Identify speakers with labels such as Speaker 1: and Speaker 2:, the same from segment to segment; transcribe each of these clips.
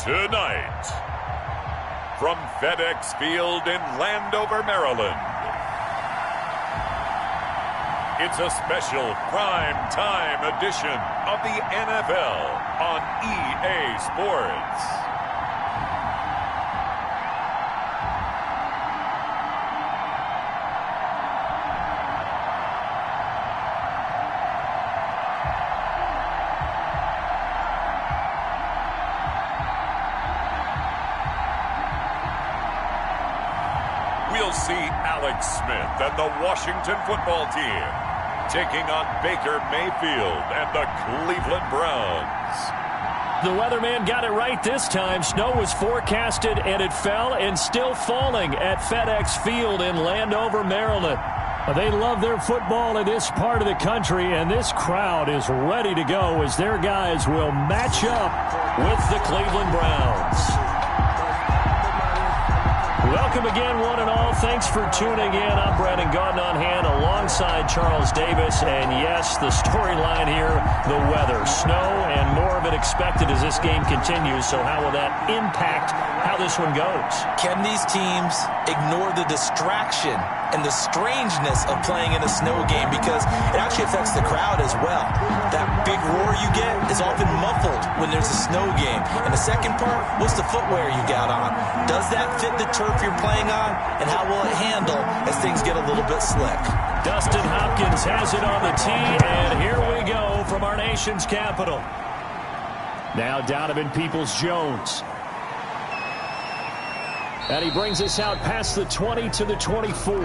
Speaker 1: Tonight, from FedEx Field in Landover, Maryland, it's a special prime time edition of the NFL on EA Sports. We'll see Alex Smith and the Washington football team taking on Baker Mayfield and the Cleveland Browns.
Speaker 2: The weatherman got it right this time. Snow was forecasted, and it fell and still falling at FedEx Field in Landover, Maryland. They love their football in this part of the country, and this crowd is ready to go as their guys will match up with the Cleveland Browns. Welcome again, one and all. Thanks for tuning in. I'm Brandon Gaudin on hand alongside Charles Davis. And yes, the storyline here, the weather. Snow and more of it expected as this game continues. So how will that impact how this one goes?
Speaker 3: Can these teams ignore the distraction and the strangeness of playing in a snow game? Because it actually affects the crowd as well. That big roar you get is often muffled when there's a snow game. And the second part, what's the footwear you got on? Does that fit the turf you're playing on? And how will it handle as things get a little bit slick?
Speaker 2: Dustin Hopkins has it on the tee, and here we go from our nation's capital. Now Donovan Peoples-Jones. And he brings us out past the 20 to the 24.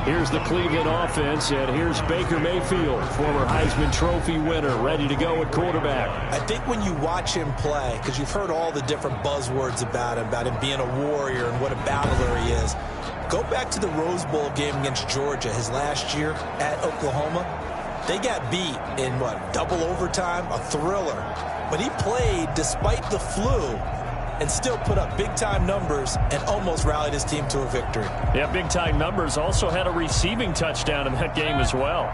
Speaker 2: Here's the Cleveland offense, and here's Baker Mayfield, former Heisman Trophy winner, ready to go at quarterback.
Speaker 3: I think when you watch him play, because you've heard all the different buzzwords about him being a warrior and what a battler he is, go back to the Rose Bowl game against Georgia his last year at Oklahoma. They got beat in, double overtime, a thriller. But he played despite the flu and still put up big-time numbers and almost rallied his team to a victory.
Speaker 2: Yeah, big-time numbers. Also had a receiving touchdown in that game as well.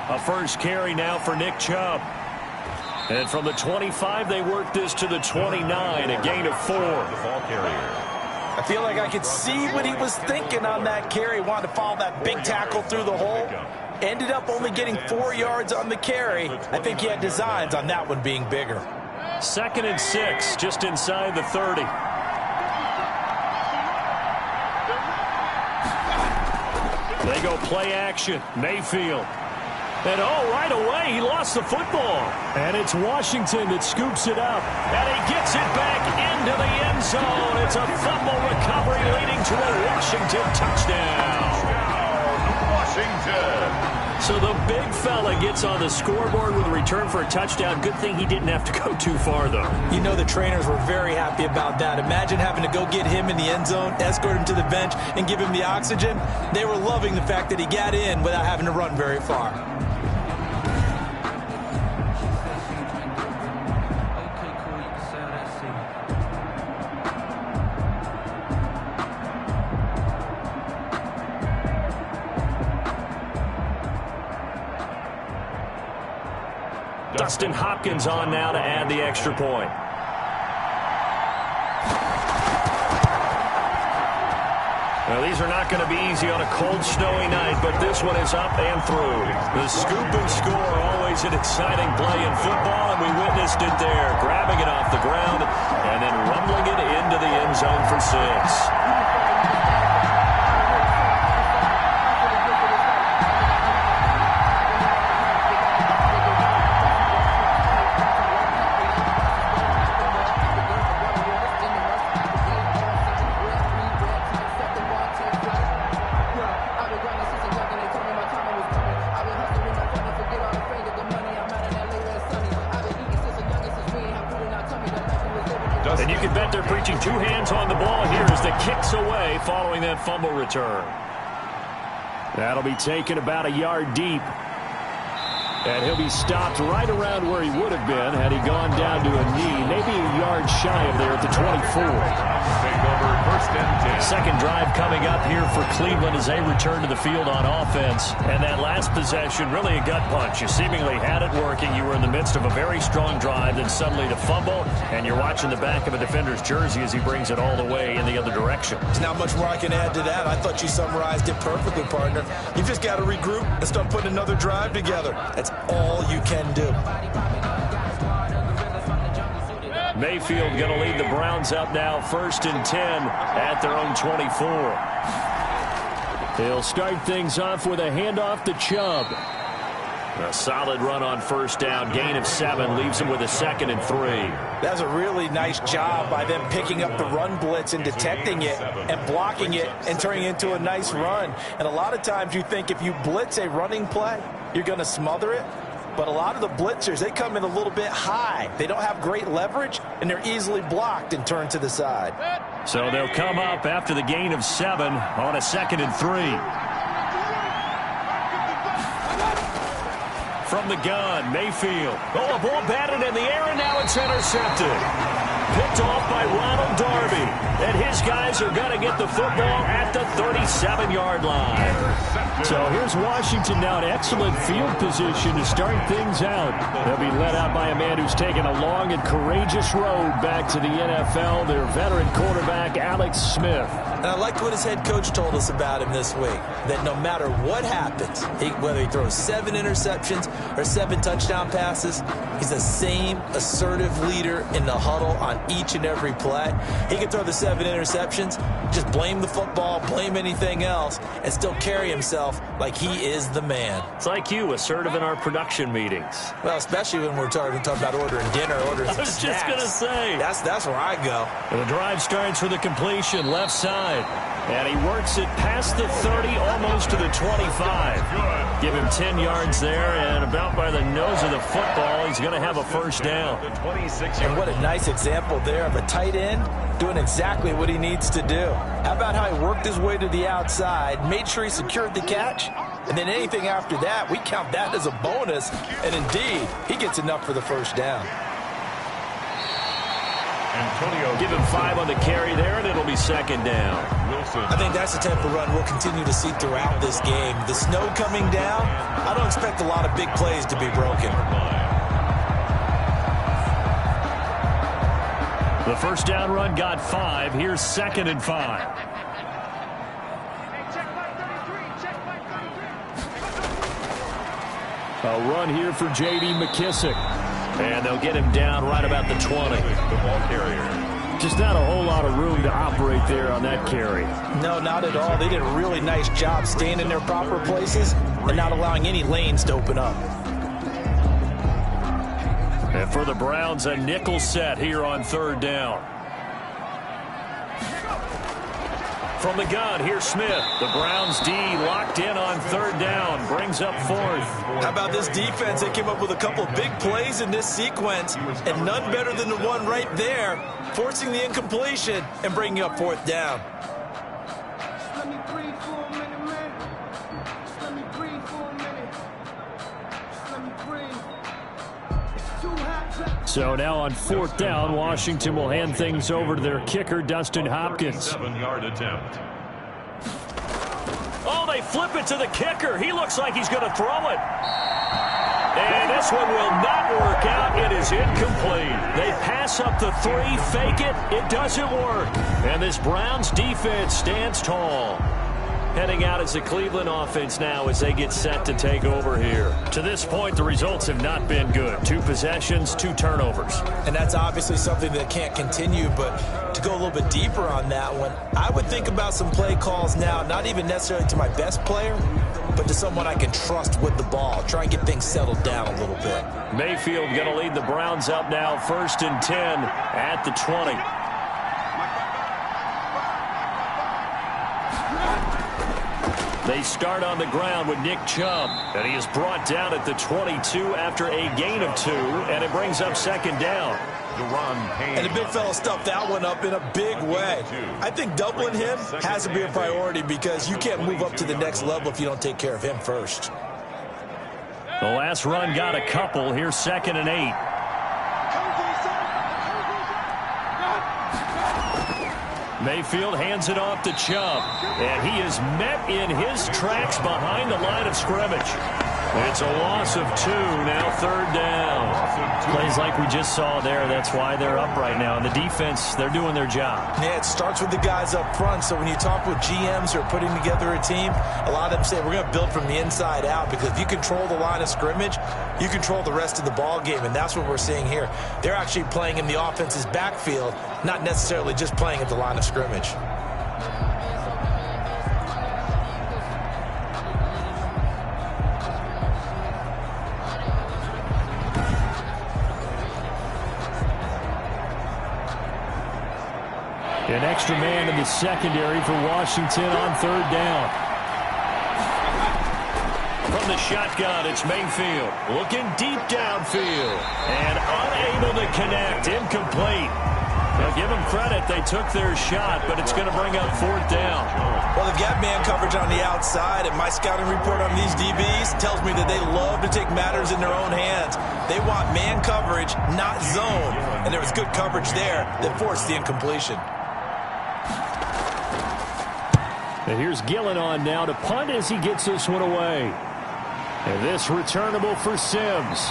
Speaker 2: A first carry now for Nick Chubb. And from the 25, they work this to the 29, a gain of 4. The ball carrier.
Speaker 3: I feel like I could see what he was thinking on that carry. Wanted to follow that big tackle through the hole. Ended up only getting 4 yards on the carry. I think he had designs on that one being bigger.
Speaker 2: 2nd and 6, just inside the 30. They go play action. Mayfield. And right away, he lost the football. And it's Washington that scoops it up. And he gets it back into the end zone. It's a fumble recovery leading to a Washington touchdown. Washington. So the big fella gets on the scoreboard with a return for a touchdown. Good thing he didn't have to go too far, though.
Speaker 3: You know the trainers were very happy about that. Imagine having to go get him in the end zone, escort him to the bench, and give him the oxygen. They were loving the fact that he got in without having to run very far.
Speaker 2: Dustin Hopkins on now to add the extra point. Well, these are not going to be easy on a cold, snowy night, but this one is up and through. The scoop and score, always an exciting play in football, and we witnessed it there, grabbing it off the ground and then rumbling it into the end zone for 6. And you can bet they're preaching 2 hands on the ball here as the kick's away following that fumble return. That'll be taken about a yard deep. And he'll be stopped right around where he would have been had he gone down to a knee, maybe a yard shy of there at the 24. Second drive coming up here for Cleveland as they return to the field on offense. And that last possession, really a gut punch. You seemingly had it working. You were in the midst of a very strong drive, then suddenly to fumble, and you're watching the back of a defender's jersey as he brings it all the way in the other direction.
Speaker 3: There's not much more I can add to that. I thought you summarized it perfectly, partner. You've just got to regroup and start putting another drive together. That's all you can do.
Speaker 2: Mayfield going to lead the Browns up now, 1st and 10 at their own 24. He'll start things off with a handoff to Chubb. A solid run on 1st down, gain of 7, leaves him with a 2nd and 3.
Speaker 3: That's a really nice job by them picking up the run blitz and detecting it and blocking it and turning it into a nice run. And a lot of times you think if you blitz a running play, you're going to smother it. But a lot of the blitzers, they come in a little bit high. They don't have great leverage, and they're easily blocked and turned to the side.
Speaker 2: So they'll come up after the gain of 7 on a 2nd and 3. From the gun, Mayfield. Oh, a ball batted in the air, and now it's intercepted. Picked off by Ronald Darby. And his guys are going to get the football at the 37-yard line. So here's Washington now in excellent field position to start things out. They'll be led out by a man who's taken a long and courageous road back to the NFL, their veteran quarterback, Alex Smith.
Speaker 3: And I liked what his head coach told us about him this week, that no matter what happens, whether he throws 7 interceptions or 7 touchdown passes, he's the same assertive leader in the huddle on each and every play. He can throw the 7 interceptions, just blame the football, blame anything else, and still carry himself like he is the man.
Speaker 2: It's like you, assertive in our production meetings.
Speaker 3: Well, especially when we're talking about ordering dinner, ordering some snacks.
Speaker 2: I was just going to say.
Speaker 3: That's where I go.
Speaker 2: The drive starts for the completion, left side. And he works it past the 30, almost to the 25. Give him 10 yards there, and about by the nose of the football, he's going to have a 1st down.
Speaker 3: And what a nice example there of a tight end doing exactly what he needs to do. How about how he worked his way to the outside, made sure he secured the catch, and then anything after that, we count that as a bonus, and indeed, he gets enough for the 1st down.
Speaker 2: Give him 5 on the carry there, and it'll be 2nd down.
Speaker 3: I think that's the type of run we'll continue to see throughout this game. The snow coming down, I don't expect a lot of big plays to be broken.
Speaker 2: The 1st down run got 5. Here's 2nd and 5. A run here for J.D. McKissick. And they'll get him down right about the 20. The ball carrier. Just not a whole lot of room to operate there on that carry.
Speaker 3: No, not at all. They did a really nice job staying in their proper places and not allowing any lanes to open up.
Speaker 2: And for the Browns, a nickel set here on 3rd down. From the gun, here's Smith. The Browns D locked in on 3rd down. Brings up 4th.
Speaker 3: How about this defense? They came up with a couple big plays in this sequence, and none better than the one right there, forcing the incompletion and bringing up 4th down.
Speaker 2: So now on 4th down, Washington will hand things over to their kicker, Dustin Hopkins.
Speaker 1: 7-yard attempt.
Speaker 2: Oh, they flip it to the kicker. He looks like he's going to throw it. And this one will not work out. It is incomplete. They pass up the 3, fake it. It doesn't work. And this Browns defense stands tall. Heading out as the Cleveland offense now as they get set to take over here. To this point, the results have not been good. 2 possessions, 2 turnovers.
Speaker 3: And that's obviously something that can't continue, but to go a little bit deeper on that one, I would think about some play calls now, not even necessarily to my best player, but to someone I can trust with the ball. Try and get things settled down a little bit.
Speaker 2: Mayfield going to lead the Browns up now, 1st and 10 at the 20. They start on the ground with Nick Chubb, and he is brought down at the 22 after a gain of 2, and it brings up 2nd down.
Speaker 3: And the big fella stuffed that one up in a big way. I think doubling him has to be a priority because you can't move up to the next level if you don't take care of him first.
Speaker 2: The last run got a couple. Here's 2nd and 8. Mayfield hands it off to Chubb. And he is met in his tracks behind the line of scrimmage. It's a loss of 2. Now 3rd down. Plays like we just saw there. That's why they're up right now. And the defense, they're doing their job.
Speaker 3: Yeah, it starts with the guys up front. So when you talk with GMs who are putting together a team, a lot of them say we're going to build from the inside out, because if you control the line of scrimmage, you control the rest of the ball game. And that's what we're seeing here. They're actually playing in the offense's backfield, not necessarily just playing at the line of scrimmage.
Speaker 2: An extra man in the secondary for Washington on 3rd down. From the shotgun, it's Mayfield looking deep downfield and unable to connect. Incomplete. Now give them credit. They took their shot, but it's going to bring up 4th down.
Speaker 3: Well, they've got man coverage on the outside, and my scouting report on these DBs tells me that they love to take matters in their own hands. They want man coverage, not zone. And there was good coverage there that forced the incompletion.
Speaker 2: And here's Gillen on now to punt as he gets this one away. And this returnable for Sims.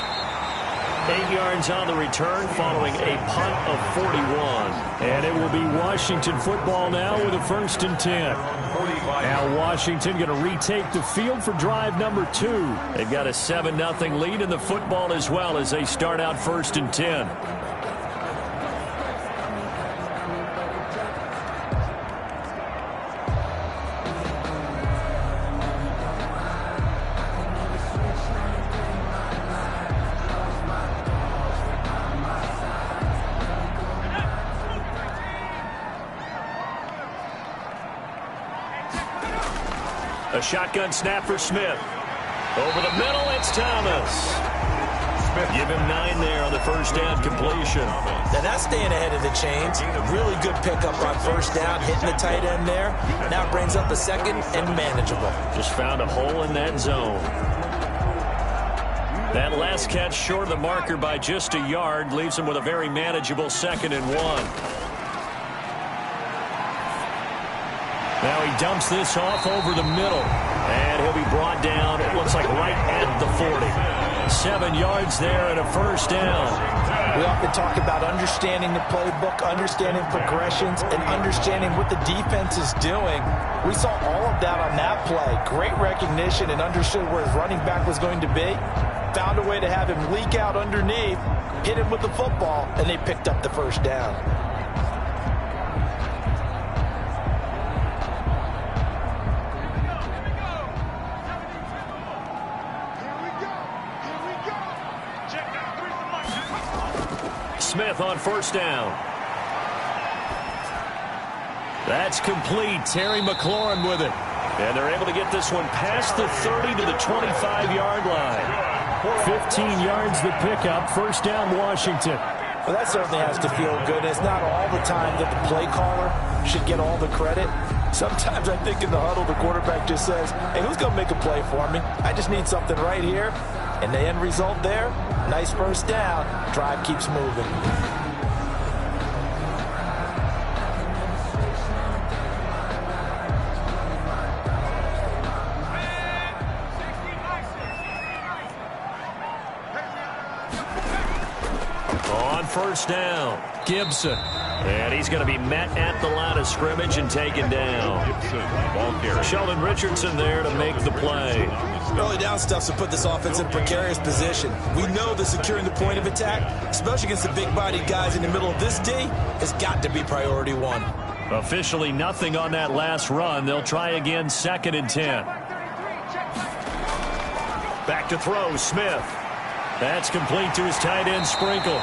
Speaker 2: 8 yards on the return following a punt of 41. And it will be Washington football now with a 1st and 10. Now Washington going to retake the field for drive number 2. They've got a 7-0 lead in the football as well as they start out 1st and 10. A shotgun snap for Smith. Over the middle, it's Thomas. Give him 9 there on the 1st down completion.
Speaker 3: Now that's staying ahead of the chains. Really good pickup on 1st down, hitting the tight end there. Now it brings up a 2nd and manageable.
Speaker 2: Just found a hole in that zone. That last catch short of the marker by just a yard leaves him with a very manageable 2nd and 1. Now he dumps this off over the middle. And he'll be brought down, it looks like right at the 40. 7 yards there and a 1st down.
Speaker 3: We often talk about understanding the playbook, understanding progressions, and understanding what the defense is doing. We saw all of that on that play. Great recognition and understood where his running back was going to be. Found a way to have him leak out underneath, hit him with the football, and they picked up the 1st down.
Speaker 2: Smith on 1st down. That's complete. Terry McLaurin with it. And they're able to get this one past the 30 to the 25-yard line. 15 yards the pickup. 1st down, Washington.
Speaker 3: Well, that certainly has to feel good. It's not all the time that the play caller should get all the credit. Sometimes I think in the huddle, the quarterback just says, hey, who's going to make a play for me? I just need something right here. And the end result there, nice 1st down. Drive keeps moving.
Speaker 2: On 1st down, Gibson. And he's going to be met at the line of scrimmage and taken down. Sheldon Richardson there to make the play.
Speaker 3: Early down stuff to put this offense in precarious position. We know that securing the point of attack, especially against the big-bodied guys in the middle of this D, has got to be priority 1.
Speaker 2: Officially nothing on that last run. They'll try again 2nd and 10. Back to throw, Smith. That's complete to his tight end, Sprinkle.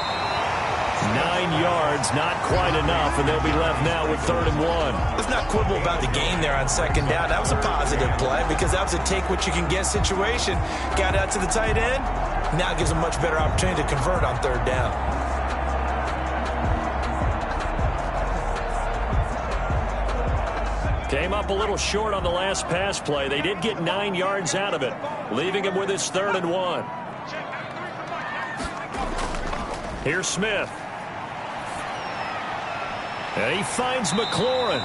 Speaker 2: 9 yards, not quite enough, and they'll be left now with 3rd and 1.
Speaker 3: Let's not quibble about the gain there on 2nd down. That was a positive play because that was a take-what-you-can-get situation. Got out to the tight end. Now gives a much better opportunity to convert on 3rd down.
Speaker 2: Came up a little short on the last pass play. They did get 9 yards out of it, leaving him with his 3rd and 1. Here's Smith. And he finds McLaurin.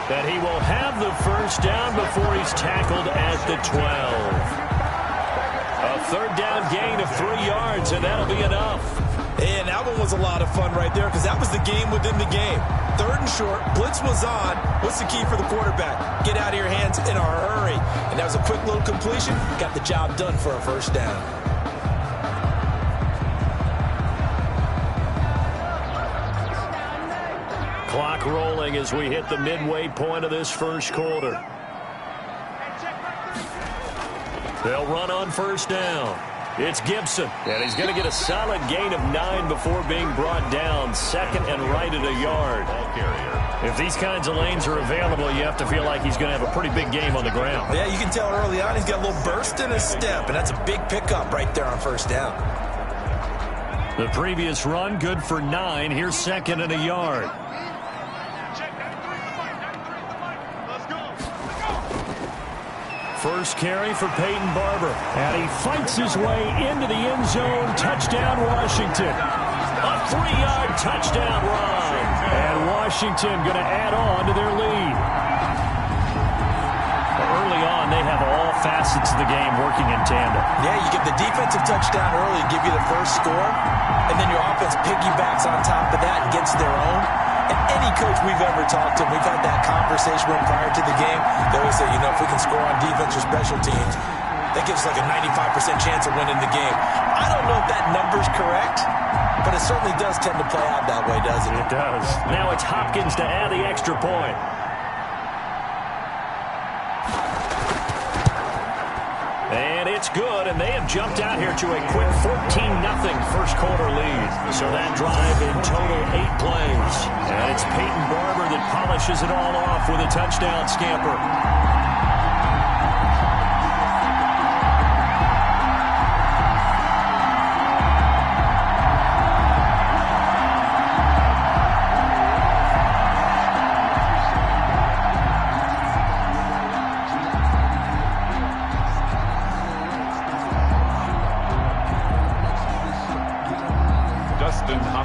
Speaker 2: And he will have the first down before he's tackled at the 12. A third down gain of 3 yards, and that'll be enough.
Speaker 3: And that one was a lot of fun right there because that was the game within the game. 3rd and short, blitz was on. What's the key for the quarterback? Get out of your hands in a hurry. And that was a quick little completion. Got the job done for a first down.
Speaker 2: Clock rolling as we hit the midway point of this first quarter. They'll run on first down. It's Gibson, and he's going to get a solid gain of 9 before being brought down. 2nd and right at a yard. If these kinds of lanes are available, you have to feel like he's going to have a pretty big game on the ground.
Speaker 3: Yeah, you can tell early on he's got a little burst in his step, and that's a big pickup right there on first down.
Speaker 2: The previous run, good for 9. Here's 2nd and a yard. First carry for Peyton Barber. And he fights his way into the end zone. Touchdown, Washington. A 3-yard touchdown run. And Washington going to add on to their lead. Early on, they have all facets of the game working in tandem.
Speaker 3: Yeah, you get the defensive touchdown early, give you the first score, and then your offense piggybacks on top of that and gets their own. And any coach we've ever talked to, we've had that conversation with them prior to the game. They always say, you know, if we can score on defense or special teams, that gives us like a 95% chance of winning the game. I don't know if that number's correct, but it certainly does tend to play out that way, doesn't it?
Speaker 2: It does. Now it's Hopkins to add the extra point. And it's good, and they have jumped out here to a quick 14-0 first quarter lead. So that drive in total 8 plays. And it's Peyton Barber that polishes it all off with a touchdown scamper.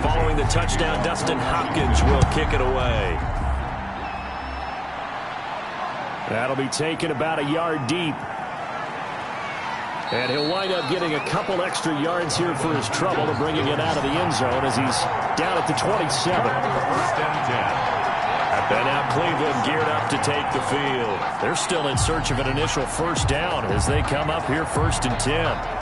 Speaker 2: Following the touchdown, Dustin Hopkins will kick it away. That'll be taken about a yard deep. And he'll wind up getting a couple extra yards here for his trouble of bringing it out of the end zone as he's down at the 27.
Speaker 1: First and 10.
Speaker 2: And now Cleveland geared up to take the field. They're still in search of an initial first down as they come up here 1st and 10.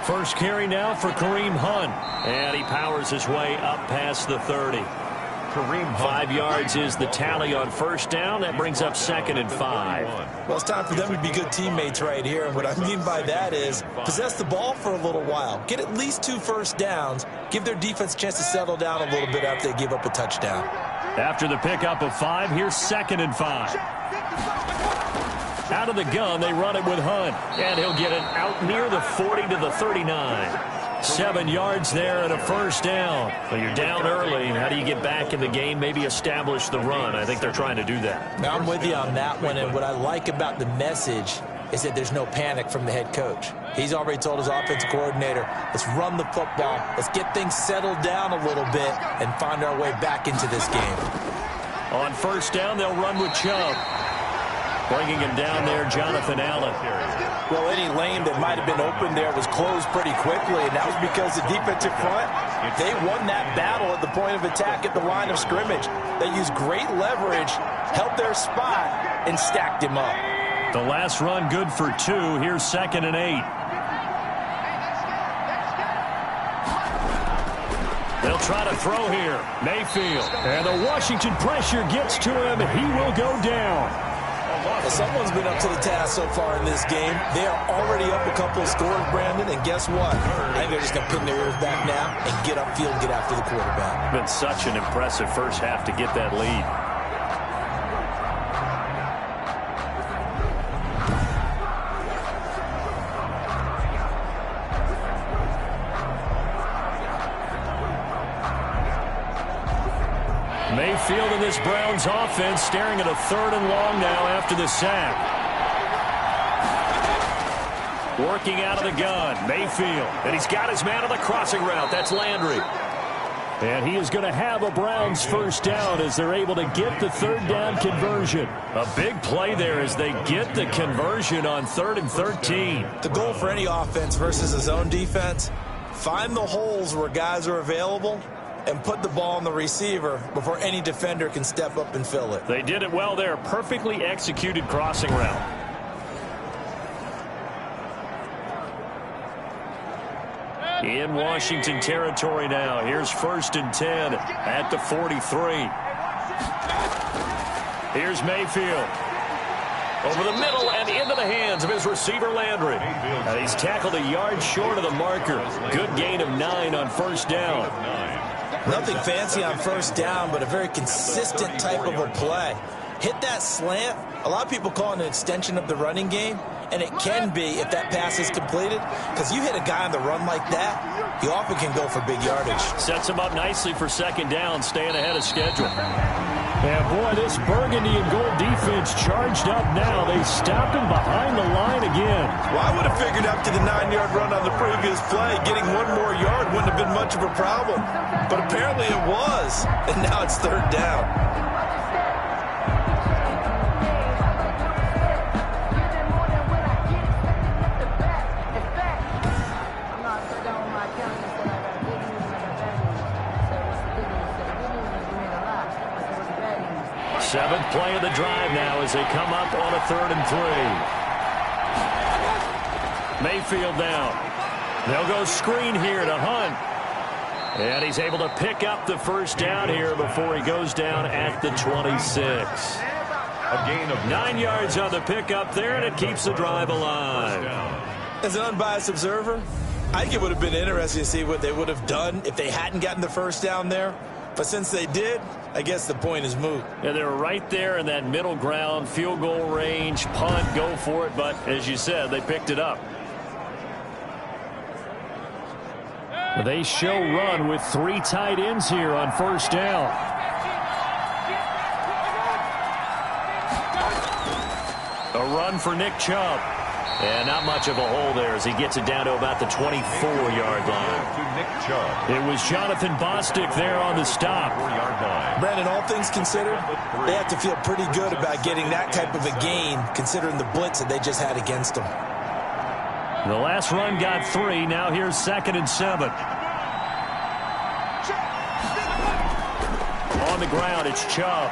Speaker 2: First carry now for Kareem Hunt. And he powers his way up past the 30. Kareem Hunt. 5 yards is the tally on first down. That brings up 2nd and 5.
Speaker 3: Well, it's time for them to be good teammates right here. And what I mean by that is possess the ball for a little while. Get at least 2 first downs. Give their defense a chance to settle down a little bit after they give up a touchdown.
Speaker 2: After the pickup of 5, here's 2nd and 5. Out of the gun, they run it with Hunt. And he'll get it out near the 40 to the 39. 7 yards there and a first down. Well, you're down early. How do you get back in the game? Maybe establish the run. I think they're trying to do that.
Speaker 3: Now, I'm with you on that one. And what I like about the message is that there's no panic from the head coach. He's already told his offensive coordinator, let's run the football. Let's get things settled down a little bit and find our way back into this game.
Speaker 2: On first down, they'll run with Chubb. Bringing him down there, Jonathan Allen.
Speaker 3: Well, any lane that might have been open there was closed pretty quickly, and that was because the defensive front, they won that battle at the point of attack at the line of scrimmage. They used great leverage, held their spot, and stacked him up.
Speaker 2: The last run good for 2. Here's 2nd and 8. They'll try to throw here. Mayfield. And the Washington pressure gets to him. He will go down.
Speaker 3: Well, someone's been up to the task so far in this game. They are already up a couple of scores, Brandon, and guess what? I think they're just going to pin their ears back now and get upfield and get after the quarterback.
Speaker 2: Been such an impressive first half to get that lead. this Browns offense staring at a 3rd and long now after the sack. Working out of the gun, Mayfield. And he's got his man on the crossing route. That's Landry. And he is going to have a Browns first down as they're able to get the 3rd down conversion. A big play there as they get the conversion on 3rd and 13.
Speaker 3: The goal for any offense versus a zone defense, find the holes where guys are available and put the ball on the receiver before any defender can step up and fill it.
Speaker 2: They did it well there. Perfectly executed crossing route. In Washington territory now. Here's 1st and 10 at the 43. Here's Mayfield. Over the middle and into the hands of his receiver, Landry. And he's tackled a yard short of the marker. Good gain of 9 on 1st down.
Speaker 3: Nothing fancy on 1st down, but a very consistent type of a play. Hit that slant. A lot of people call it an extension of the running game. And it can be if that pass is completed, because you hit a guy on the run like that, he often can go for big yardage.
Speaker 2: Sets him up nicely for 2nd down, staying ahead of schedule. And boy, this burgundy and gold defense charged up now. They stopped him behind the line again.
Speaker 3: Well, I would have figured after the 9-yard run on the previous play, getting 1 more yard wouldn't have been much of a problem. But apparently it was, and now it's 3rd down.
Speaker 2: Seventh play of the drive now as they come up on a 3rd and 3. Mayfield down. They'll go screen here to Hunt. And he's able to pick up the first down here before he goes down at the 26.
Speaker 1: A gain of
Speaker 2: 9 yards on the pickup there, and it keeps the drive alive.
Speaker 3: As an unbiased observer, I think it would have been interesting to see what they would have done if they hadn't gotten the first down there. But since they did, I guess the point is moot.
Speaker 2: Yeah, they were right there in that middle ground, field goal range, punt, go for it. But as you said, they picked it up. They show run with 3 tight ends here on 1st down. A run for Nick Chubb. And not much of a hole there as he gets it down to about the 24-yard line. It was Jonathan Bostic there on the stop.
Speaker 3: Brandon, all things considered, they have to feel pretty good about getting that type of a gain considering the blitz that they just had against them.
Speaker 2: The last run got 3. Now here's 2nd and 7. On the ground, it's Chubb.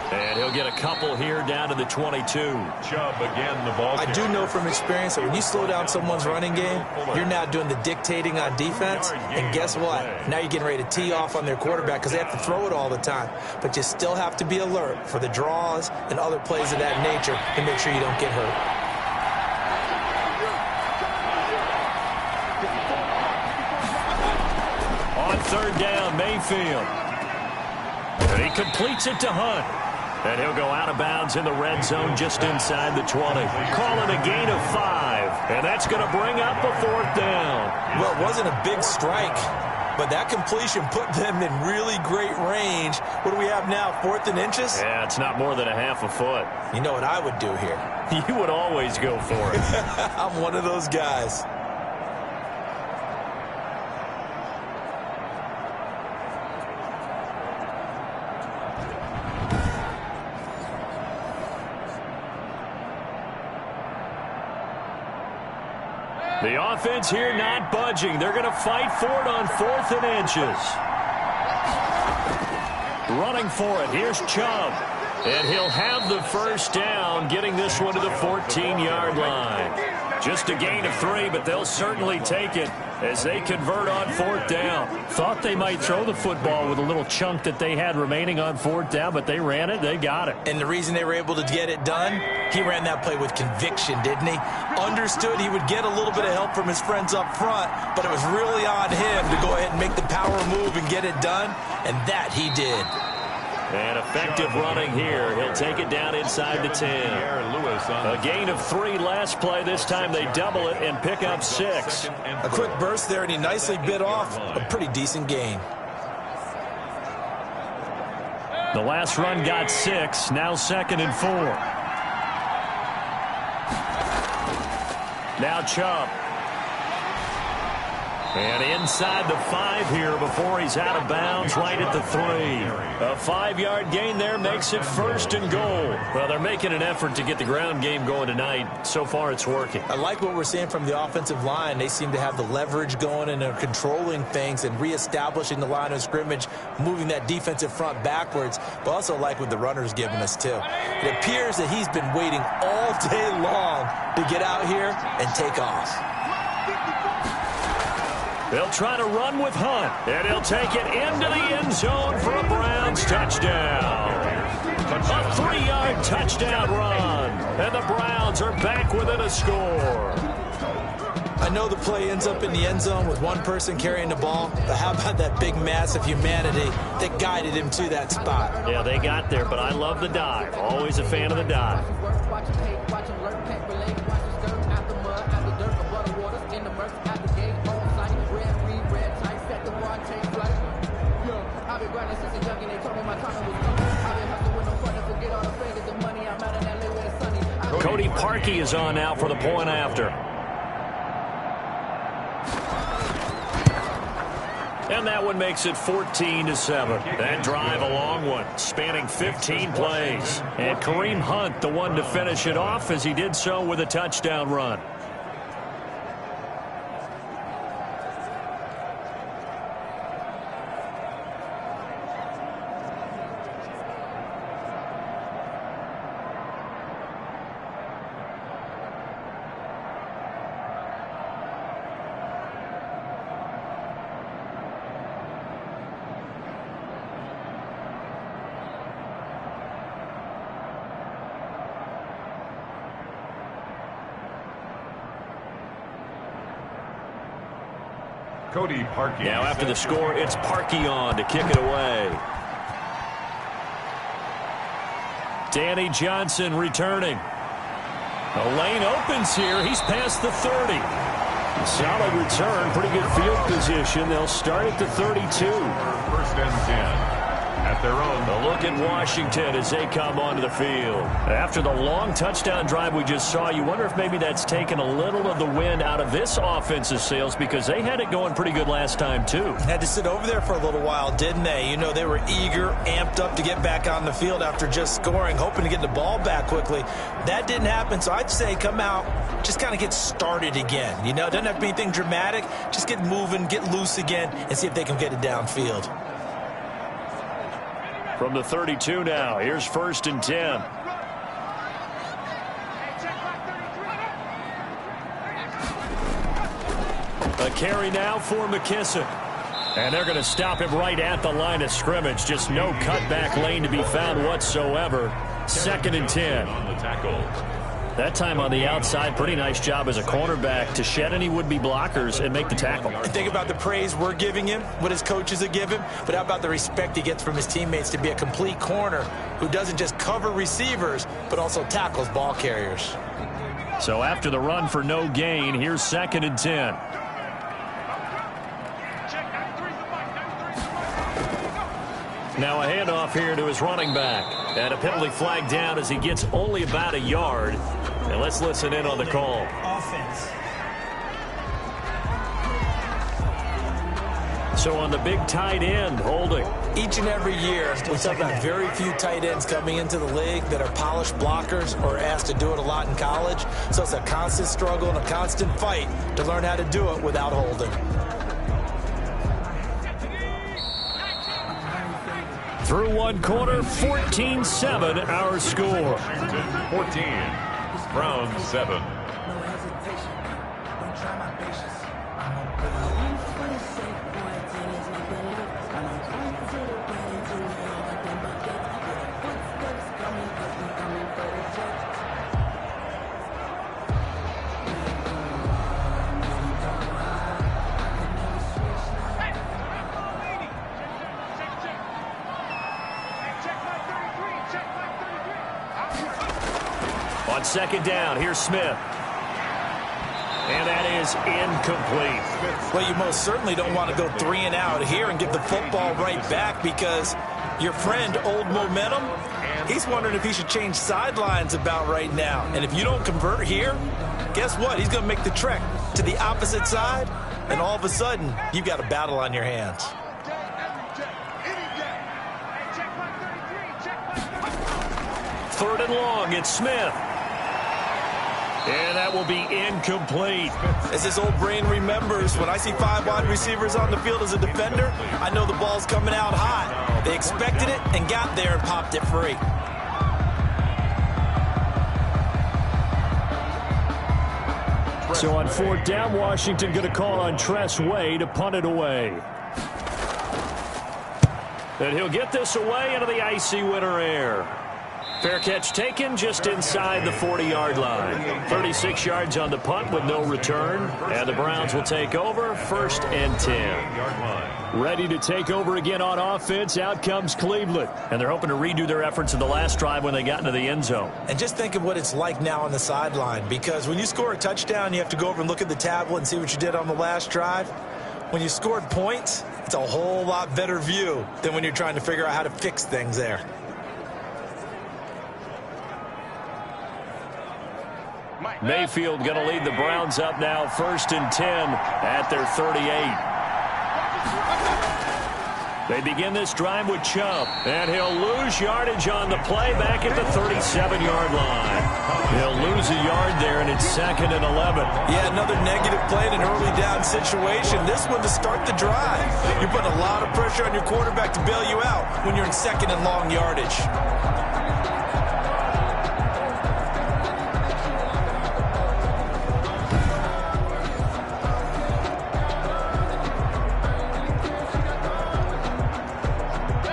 Speaker 2: And he'll get a couple here down to the 22.
Speaker 1: Chubb again, the ball.
Speaker 3: I do know from experience that when you slow down someone's running game, you're now doing the dictating on defense. And guess what? Now you're getting ready to tee off on their quarterback because they have to throw it all the time. But you still have to be alert for the draws and other plays of that nature to make sure you don't get hurt.
Speaker 2: On 3rd down, Mayfield. And he completes it to Hunt. And he'll go out of bounds in the red zone just inside the 20. Call it a gain of 5. And that's going to bring up a 4th down.
Speaker 3: Well, it wasn't a big strike, but that completion put them in really great range. What do we have now, 4th and inches?
Speaker 2: Yeah, it's not more than a half a foot.
Speaker 3: You know what I would do here?
Speaker 2: You would always go for it.
Speaker 3: I'm one of those guys.
Speaker 2: The offense here not budging. They're going to fight for it on 4th and inches. Running for it. Here's Chubb. And he'll have the first down, getting this one to the 14-yard line. Just a gain of 3, but they'll certainly take it as they convert on 4th down. Thought they might throw the football with a little chunk that they had remaining on 4th down, but they ran it. They got it.
Speaker 3: And the reason they were able to get it done, he ran that play with conviction, didn't he? Understood he would get a little bit of help from his friends up front, but it was really on him to go ahead and make the power move and get it done, and that he did.
Speaker 2: And effective running here. He'll take it down inside the 10. A gain of 3 last play. This time they double it and pick up 6.
Speaker 3: A quick burst there, and he nicely bit off a pretty decent gain.
Speaker 2: The last run got 6. Now 2nd and 4. Now Chubb. And inside the 5 here before he's out of bounds right at the 3. A 5-yard gain there makes it 1st and goal. Well, they're making an effort to get the ground game going tonight. So far, it's working.
Speaker 3: I like what we're seeing from the offensive line. They seem to have the leverage going and they're controlling things and reestablishing the line of scrimmage, moving that defensive front backwards, but also like what the runner's giving us, too. It appears that he's been waiting all day long to get out here and take off.
Speaker 2: They'll try to run with Hunt, and he'll take it into the end zone for a Browns touchdown. A 3-yard touchdown run, and the Browns are back within a score.
Speaker 3: I know the play ends up in the end zone with one person carrying the ball, but how about that big mass of humanity that guided him to that spot?
Speaker 2: Yeah, they got there, but I love the dive. Always a fan of the dive. Cody Parkey is on now for the point after. And that one makes it 14-7. That drive a long one, spanning 15 plays. And Kareem Hunt, the one to finish it off, as he did so with a touchdown run.
Speaker 1: Cody Parkey.
Speaker 2: Now after the score, it's Parkey on to kick it away. Danny Johnson returning. The lane opens here. He's past the 30. Solid return. Pretty good field position. They'll start at the 32.
Speaker 1: 1st and 10. At their own.
Speaker 2: A look at Washington as they come onto the field. After the long touchdown drive we just saw, you wonder if maybe that's taken a little of the wind out of this offensive sails, because they had it going pretty good last time, too.
Speaker 3: Had to sit over there for a little while, didn't they? You know, they were eager, amped up to get back on the field after just scoring, hoping to get the ball back quickly. That didn't happen, so I'd say come out, just kind of get started again. You know, it doesn't have to be anything dramatic. Just get moving, get loose again, and see if they can get it downfield.
Speaker 2: From the 32 now, here's 1st and 10. A carry now for McKissick. And they're going to stop him right at the line of scrimmage. Just no cutback lane to be found whatsoever. 2nd and 10.
Speaker 1: On the tackle.
Speaker 2: That time on the outside, pretty nice job as a cornerback to shed any would-be blockers and make the tackle.
Speaker 3: And think about the praise we're giving him, what his coaches are giving, but how about the respect he gets from his teammates to be a complete corner who doesn't just cover receivers, but also tackles ball carriers.
Speaker 2: So after the run for no gain, here's 2nd and 10. Now a handoff here to his running back. And a penalty flag down as he gets only about a yard. And let's listen in on the call.
Speaker 3: Offense.
Speaker 2: So on the big tight end, holding.
Speaker 3: Each and every year, we talk about very few tight ends coming into the league that are polished blockers or asked to do it a lot in college. So it's a constant struggle and a constant fight to learn how to do it without holding.
Speaker 2: Through one quarter, 14-7 our score.
Speaker 1: 14. Browns 7.
Speaker 2: On 2nd down, here's Smith. And that is incomplete.
Speaker 3: Well, you most certainly don't want to go 3 and out here and give the football right back, because Your friend, Old Momentum, he's wondering if he should change sidelines about right now. And if you don't convert here, guess what? He's going to make the trek to the opposite side, and all of a sudden, you've got a battle on your hands.
Speaker 2: Third and long, it's Smith. And that will be incomplete.
Speaker 3: As his old brain remembers, when I see 5 wide receivers on the field as a defender, I know the ball's coming out hot. They expected it and got there and popped it free.
Speaker 2: So on 4th down, Washington going to call on Tress Way to punt it away. And he'll get this away into the icy winter air. Fair catch taken just inside the 40-yard line. 36 yards on the punt with no return. And the Browns will take over 1st and 10. Ready to take over again on offense. Out comes Cleveland. And they're hoping to redo their efforts in the last drive when they got into the end zone.
Speaker 3: And just think of what it's like now on the sideline. Because when you score a touchdown, you have to go over and look at the tablet and see what you did on the last drive. When you scored points, it's a whole lot better view than when you're trying to figure out how to fix things there.
Speaker 2: Mayfield going to lead the Browns up now 1st and 10 at their 38. They begin this drive with Chubb, and he'll lose yardage on the play back at the 37-yard line. He'll lose a yard there, and it's 2nd and 11.
Speaker 3: Yeah, another negative play in an early down situation. This one to start the drive. You're putting a lot of pressure on your quarterback to bail you out when you're in 2nd and long yardage.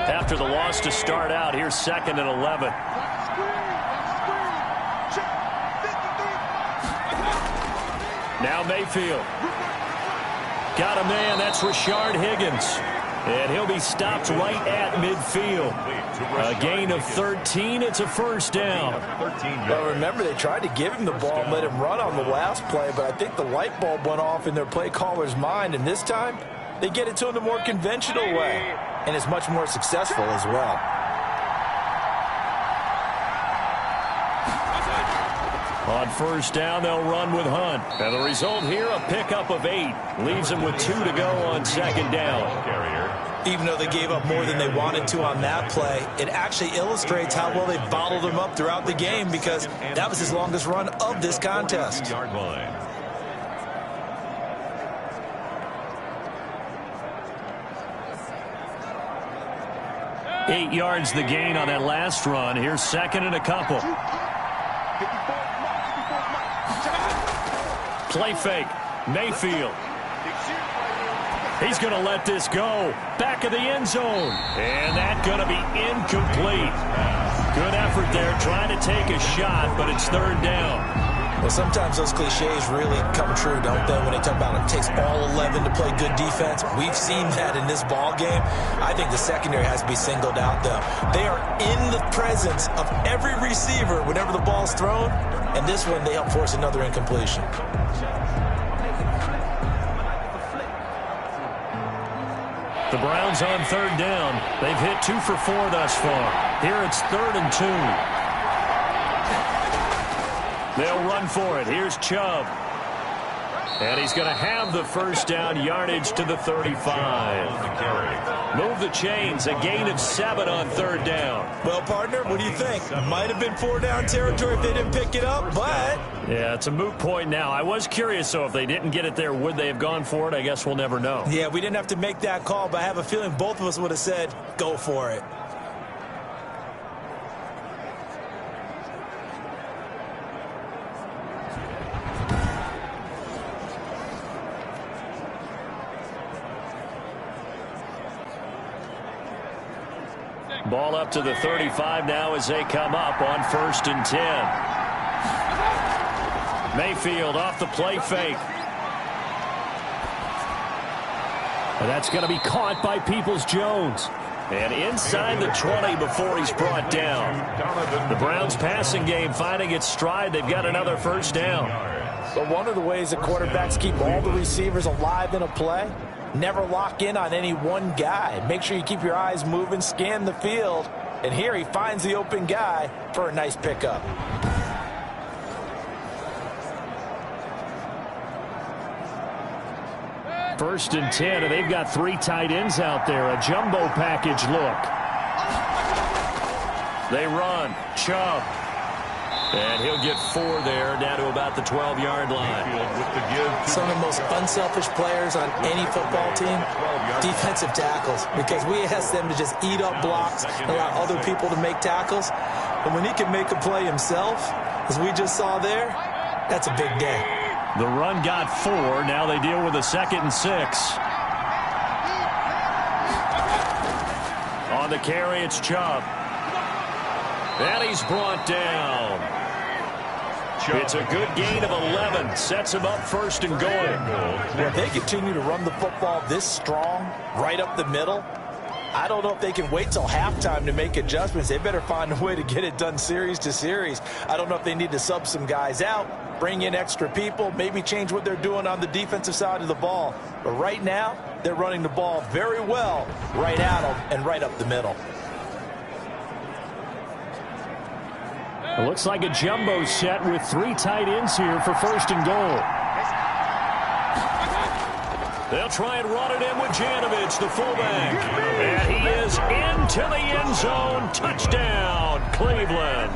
Speaker 2: After the loss to start out, here's 2nd and 11. Now Mayfield. Got a man, that's Rashard Higgins. And he'll be stopped right at midfield. A gain of 13, it's a 1st down.
Speaker 3: Well, remember, they tried to give him the ball and let him run on the last play, but I think the light bulb went off in their play caller's mind, and this time, they get it to him the more conventional way. And it's much more successful as well.
Speaker 2: On 1st down, they'll run with Hunt. And the result here, a pickup of 8. Leaves them with 2 to go on 2nd down.
Speaker 3: Even though they gave up more than they wanted to on that play, it actually illustrates how well they bottled him up throughout the game, because that was his longest run of this contest.
Speaker 2: 8 yards the gain on that last run. Here's 2nd and a couple. Play fake. Mayfield. He's going to let this go. Back of the end zone. And that's going to be incomplete. Good effort there trying to take a shot, but it's 3rd down.
Speaker 3: Well, sometimes those cliches really come true, don't they, when they talk about it takes all 11 to play good defense. We've seen that in this ball game. I think the secondary has to be singled out, though. They are in the presence of every receiver whenever the ball's thrown, and this one, they help force another incompletion.
Speaker 2: The Browns on 3rd down. They've hit 2 for 4 thus far. Here it's 3rd and 2. They'll run for it. Here's Chubb. And he's going to have the 1st down, yardage to the 35. Move the chains. A gain of 7 on 3rd down.
Speaker 3: Well, partner, what do you think? Might have been 4 down territory if they didn't pick it up, but...
Speaker 2: Yeah, it's a moot point now. I was curious, so if they didn't get it there, would they have gone for it? I guess we'll never know.
Speaker 3: Yeah, we didn't have to make that call, but I have a feeling both of us would have said, go for it.
Speaker 2: Ball up to the 35 now as they come up on 1st and 10. Mayfield off the play fake. And that's going to be caught by Peoples-Jones. And inside the 20 before he's brought down. The Browns passing game finding its stride. They've got another 1st down.
Speaker 3: But one of the ways that quarterbacks keep all the receivers alive in a play Never lock in on any one guy. Make sure you keep your eyes moving, scan the field. And here he finds the open guy for a nice pickup.
Speaker 2: First and 10, and they've got 3 tight ends out there. A jumbo package look. They run. Chubb. And he'll get 4 there, down to about the 12-yard line.
Speaker 3: Some of the most unselfish players on any football team, defensive tackles, because we ask them to just eat up blocks and allow other people to make tackles. And when he can make a play himself, as we just saw there, that's a big day.
Speaker 2: The run got 4. Now they deal with a 2nd and 6. On the carry, it's Chubb. And he's brought down. It's a good gain of 11. Sets him up first and going.
Speaker 3: Well, if they continue to run the football this strong, right up the middle, I don't know if they can wait till halftime to make adjustments. They better find a way to get it done series to series. I don't know if they need to sub some guys out, bring in extra people, maybe change what they're doing on the defensive side of the ball. But right now, they're running the ball very well right at them and right up the middle.
Speaker 2: It looks like a jumbo set with 3 tight ends here for first and goal. They'll try and run it in with Janovich, the fullback. And he is into the end zone. Touchdown, Cleveland.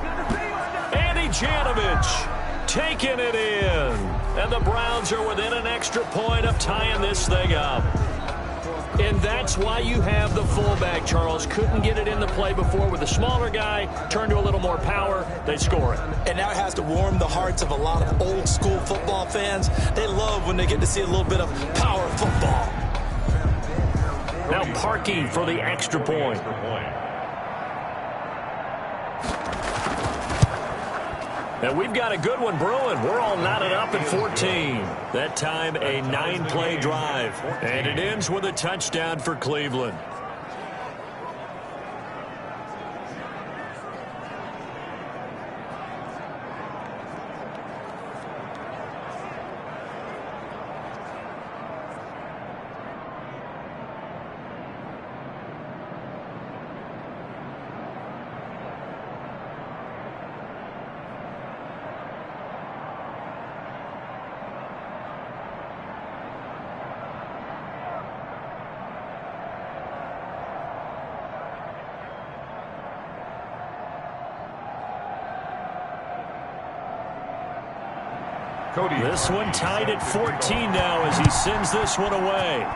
Speaker 2: Andy Janovich taking it in. And the Browns are within an extra point of tying this thing up. And that's why you have the fullback, Charles. Couldn't get it in the play before with the smaller guy. Turned to a little more power. They score it.
Speaker 3: And now it has to warm the hearts of a lot of old school football fans. They love when they get to see a little bit of power football.
Speaker 2: Now Parkey for the extra point. And we've got a good one brewing. We're all knotted up at 14. That time a 9-play drive. And it ends with a touchdown for Cleveland. This one tied at 14 now as he sends this one away.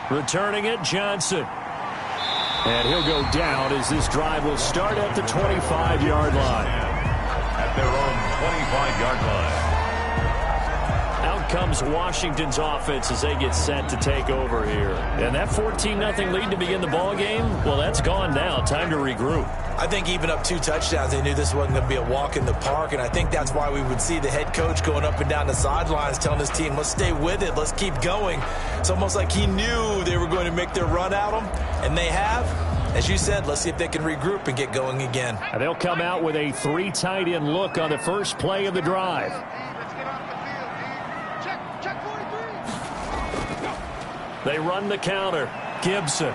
Speaker 2: Returning it, Johnson. And he'll go down as this drive will start at the 25-yard line.
Speaker 1: At their own 25-yard line.
Speaker 2: Out comes Washington's offense as they get set to take over here. And that 14-0 lead to begin the ball game, well, that's gone now. Time to regroup.
Speaker 3: I think even up 2 touchdowns, they knew this wasn't going to be a walk in the park, and I think that's why we would see the head coach going up and down the sidelines telling his team, let's stay with it, let's keep going. It's almost like he knew they were going to make their run at him, and they have. As you said, let's see if they can regroup and get going again.
Speaker 2: And they'll come out with a 3 tight end look on the first play of the drive. They run the counter. Gibson.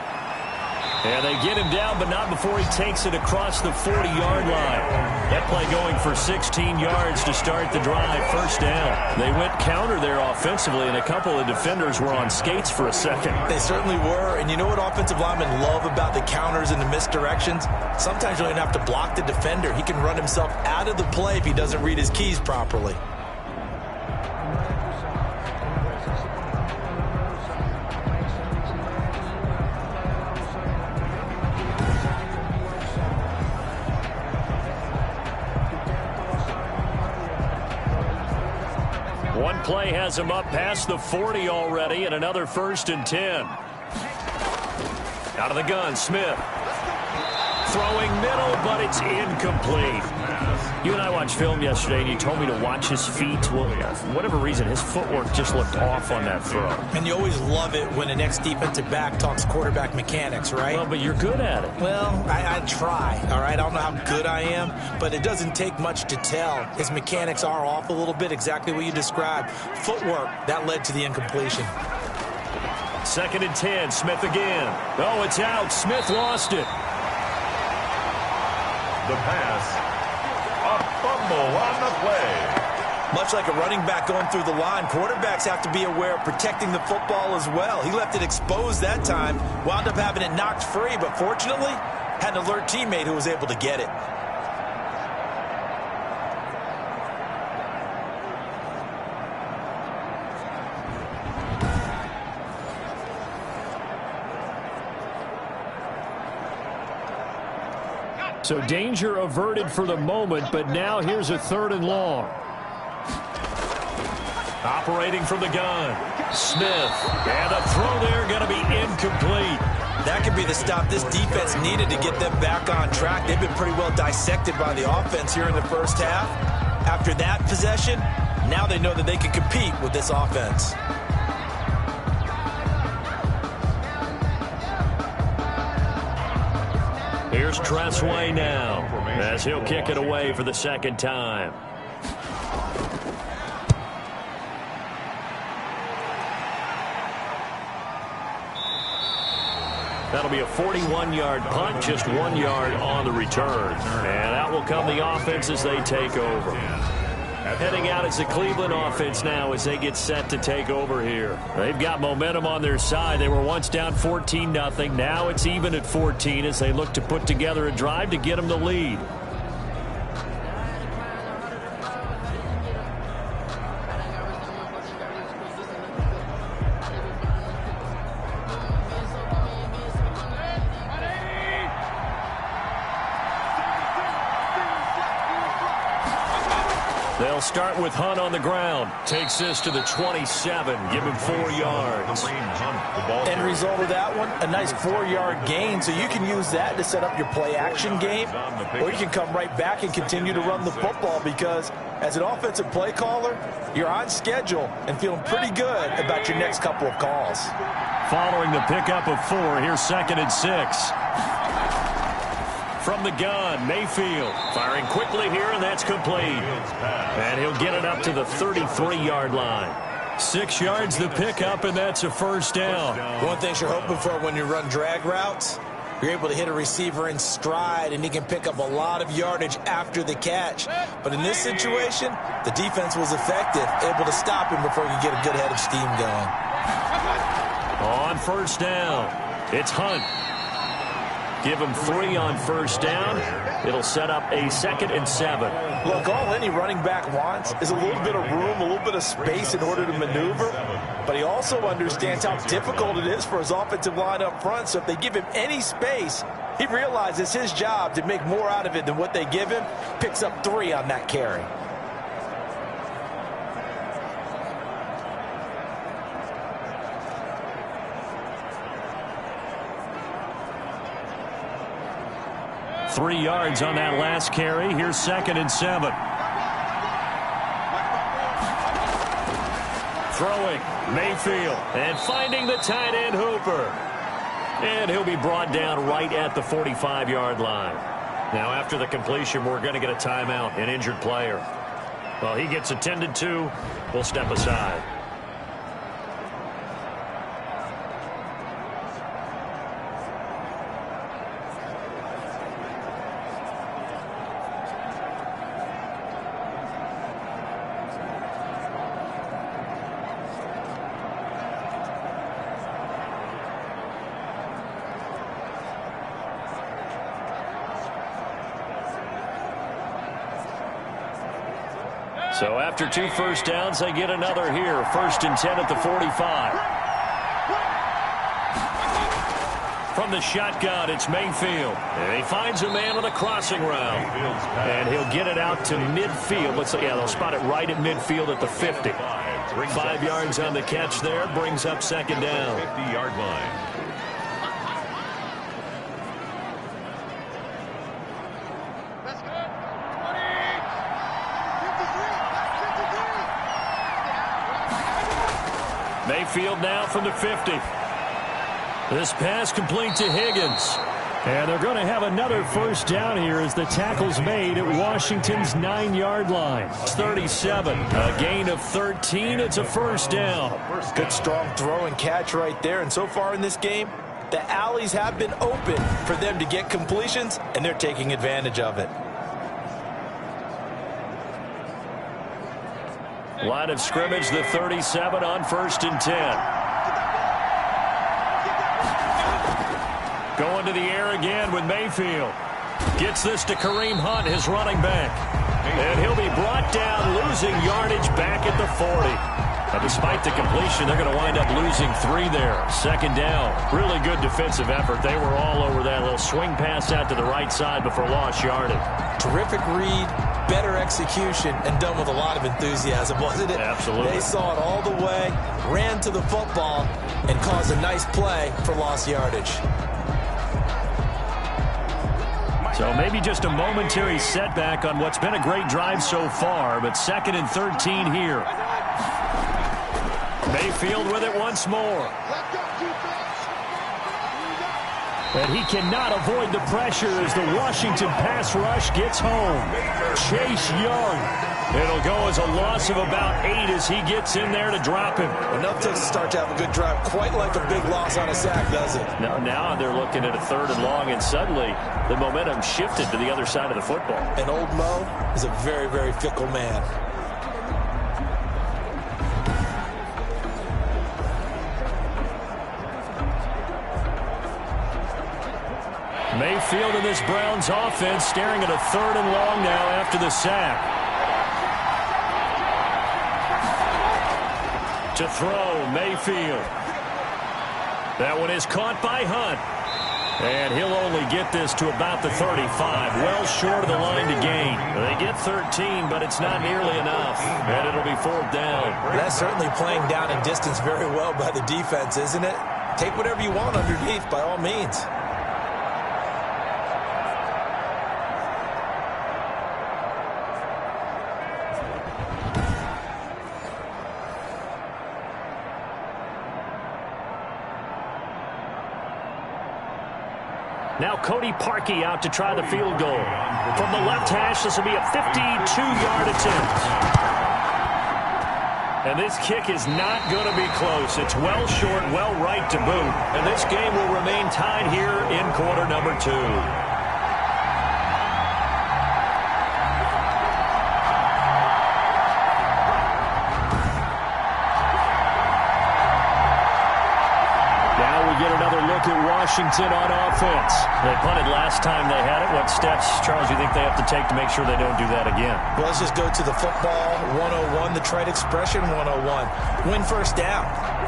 Speaker 2: And they get him down, but not before he takes it across the 40-yard line. That play going for 16 yards to start the drive. First down. They went counter there offensively, and a couple of defenders were on skates for a second.
Speaker 3: They certainly were. And you know what offensive linemen love about the counters and the misdirections? Sometimes you don't even have to block the defender. He can run himself out of the play if he doesn't read his keys properly.
Speaker 2: One play has him up past the 40 already, and another 1st and 10. Out of the gun, Smith. Throwing middle, but it's incomplete. You and I watched film yesterday, and you told me to watch his feet. Well, for whatever reason, his footwork just looked off on that throw.
Speaker 3: And you always love it when an ex-defensive back talks quarterback mechanics, right?
Speaker 2: Well, but you're good at it.
Speaker 3: Well, I try, all right? I don't know how good I am, but it doesn't take much to tell. His mechanics are off a little bit, exactly what you described. Footwork, that led to the incompletion.
Speaker 2: 2nd and 10, Smith again. Oh, it's out. Smith lost it.
Speaker 1: The pass. A fumble on the play.
Speaker 3: Much like a running back going through the line, quarterbacks have to be aware of protecting the football as well. He left it exposed that time, wound up having it knocked free, but fortunately, had an alert teammate who was able to get it.
Speaker 2: So danger averted for the moment, but now here's a 3rd and long. Operating from the gun, Smith. And the throw there going to be incomplete.
Speaker 3: That could be the stop this defense needed to get them back on track. They've been pretty well dissected by the offense here in the first half. After that possession, now they know that they can compete with this offense.
Speaker 2: Here's Tressway now, as he'll kick it away for the 2nd time. That'll be a 41-yard punt, just 1 yard on the return. And out will come the offense as they take over. Heading out is the Cleveland offense now as they get set to take over here. They've got momentum on their side. They were once down 14-0. Now it's even at 14 as they look to put together a drive to get them the lead. They'll start with Hunt on the ground. Takes this to the 27. Give him 4 yards.
Speaker 3: End result of that one, a nice 4-yard gain. So you can use that to set up your play-action game. Or you can come right back and continue to run the football because as an offensive play caller, you're on schedule and feeling pretty good about your next couple of calls.
Speaker 2: Following the pickup of 4, here's 2nd and 6. From the gun, Mayfield firing quickly here, and that's complete. And he'll get it up to the 33-yard line. 6 yards the pickup, and that's a 1st down.
Speaker 3: One thing you're hoping for when you run drag routes, you're able to hit a receiver in stride, and he can pick up a lot of yardage after the catch. But in this situation, the defense was effective, able to stop him before he could get a good head of steam going.
Speaker 2: On 1st down, it's Hunt. Give him 3 on 1st down. It'll set up a 2nd and 7.
Speaker 3: Look, all any running back wants is a little bit of room, a little bit of space in order to maneuver. But he also understands how difficult it is for his offensive line up front. So if they give him any space, he realizes his job to make more out of it than what they give him. Picks up 3 on that carry.
Speaker 2: Three yards on that last carry. Here's 2nd and 7. Throwing, Mayfield, and finding the tight end Hooper. And he'll be brought down right at the 45-yard line. Now, after the completion, we're going to get a timeout, an injured player. Well, he gets attended to. We'll step aside. So after 2 first downs, they get another here. 1st and 10 at the 45. From the shotgun, it's Mayfield. And he finds a man on a crossing route. And he'll get it out to midfield. Yeah, they'll spot it right at midfield at the 50. 5 yards on the catch there. Brings up 2nd down.
Speaker 1: 50-yard line.
Speaker 2: Mayfield now from the 50. This pass complete to Higgins. And they're going to have another first down here as the tackle's made at Washington's 9-yard line. It's 37. A gain of 13. It's a first down.
Speaker 3: Good strong throw and catch right there. And so far in this game, the alleys have been open for them to get completions, and they're taking advantage of it.
Speaker 2: Line of scrimmage, the 37 on 1st and 10. Going to the air again with Mayfield. Gets this to Kareem Hunt, his running back. And he'll be brought down, losing yardage back at the 40. Now, despite the completion, they're going to wind up losing 3 there. Second down. Really good defensive effort. They were all over that little swing pass out to the right side before lost yardage.
Speaker 3: Terrific read, better execution, and done with a lot of enthusiasm, wasn't it?
Speaker 2: Absolutely.
Speaker 3: They saw it all the way, ran to the football, and caused a nice play for lost yardage.
Speaker 2: So maybe just a momentary setback on what's been a great drive so far, but 2nd and 13 here. Mayfield with it once more. And he cannot avoid the pressure as the Washington pass rush gets home. Chase Young. It'll go as a loss of about 8 as he gets in there to drop him.
Speaker 3: Enough to start to have a good drive. Quite like a big loss on a sack, does it?
Speaker 2: Now they're looking at a 3rd and long, and suddenly the momentum shifted to the other side of the football.
Speaker 3: And old Mo is a very, very fickle man.
Speaker 2: Mayfield in this Browns offense staring at a 3rd and long now after the sack. To throw, Mayfield. That one is caught by Hunt. And he'll only get this to about the 35. Well short of the line to gain. They get 13, but it's not nearly enough. And it'll be 4th down.
Speaker 3: That's certainly playing down in distance very well by the defense, isn't it? Take whatever you want underneath, by all means.
Speaker 2: Now Cody Parkey out to try the field goal. From the left hash, this will be a 52-yard attempt. And this kick is not going to be close. It's well short, well right to boot. And this game will remain tied here in quarter number 2. Get another look at Washington on offense. They punted last time they had it. What steps, Charles, you think they have to take to make sure they don't do that again?
Speaker 3: Well, let's just go to the football 101, the trade expression 101. Win first down.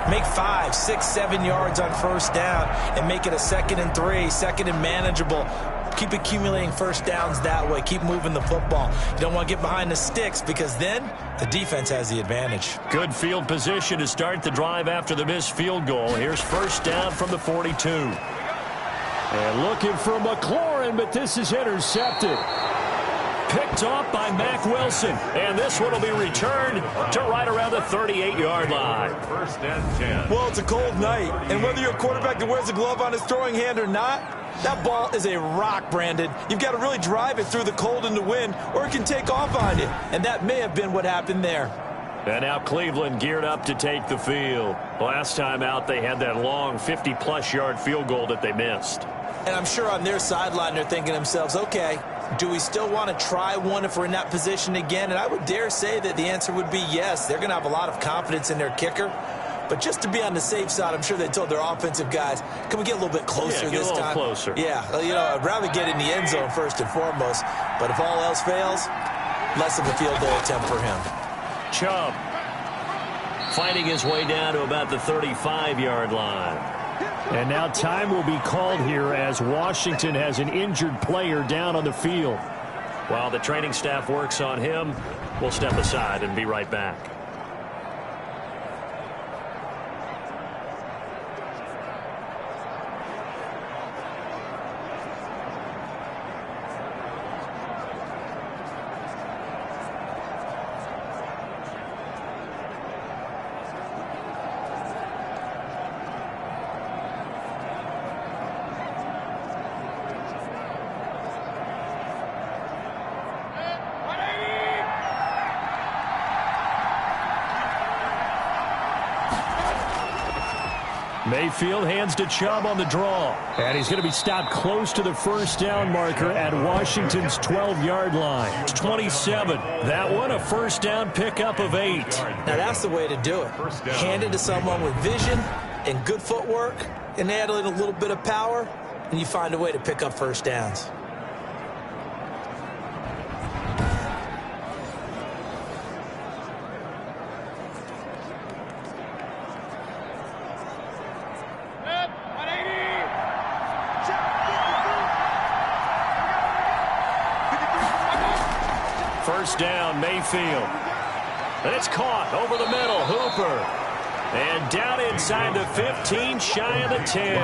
Speaker 3: Make 5, 6, 7 yards on first down and make it a 2nd and 3, 2nd and manageable. Keep accumulating first downs that way. Keep moving the football. You don't want to get behind the sticks because then the defense has the advantage.
Speaker 2: Good field position to start the drive after the missed field goal. Here's first down from the 42. And looking for McLaurin, but this is intercepted. Picked off by Mack Wilson. And this one will be returned to right around the 38-yard line.
Speaker 1: 1st and 10.
Speaker 3: Well, it's a cold night, and whether you're a quarterback that wears a glove on his throwing hand or not, that ball is a rock, Brandon. You've got to really drive it through the cold and the wind, or it can take off on you. And that may have been what happened there.
Speaker 2: And now Cleveland geared up to take the field. Last time out, they had that long 50-plus yard field goal that they missed.
Speaker 3: And I'm sure on their sideline, they're thinking to themselves, okay, do we still want to try one if we're in that position again? And I would dare say that the answer would be yes. They're going to have a lot of confidence in their kicker. But just to be on the safe side, I'm sure they told their offensive guys, can we get a little bit closer this time?
Speaker 2: Closer.
Speaker 3: Yeah, you know, I'd rather get in the end zone first and foremost. But if all else fails, less of a field goal attempt for him.
Speaker 2: Chubb fighting his way down to about the 35-yard line. And now time will be called here as Washington has an injured player down on the field. While the training staff works on him, we'll step aside and be right back. Mayfield hands to Chubb on the draw. And he's going to be stopped close to the first down marker at Washington's 12-yard line. It's 27. That one, a first down pickup of 8.
Speaker 3: Now that's the way to do it. Hand it to someone with vision and good footwork, and add in a little bit of power, and you find a way to pick up first downs.
Speaker 2: First down, Mayfield. And it's caught over the middle. Hooper. And down inside the 15, shy of the 10.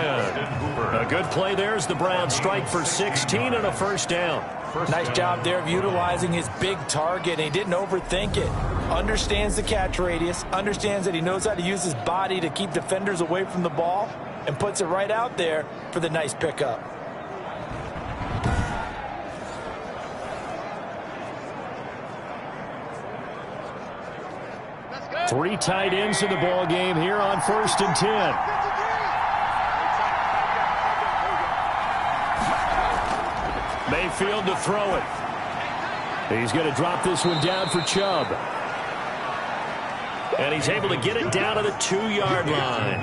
Speaker 2: A good play there as the Browns strike for 16 and a first down.
Speaker 3: Nice job there of utilizing his big target. He didn't overthink it. Understands the catch radius. Understands that he knows how to use his body to keep defenders away from the ball. And puts it right out there for the nice pickup.
Speaker 2: Three tight ends in the ball game here on 1st and 10. Mayfield to throw it. He's going to drop this one down for Chubb. And he's able to get it down to the 2-yard line.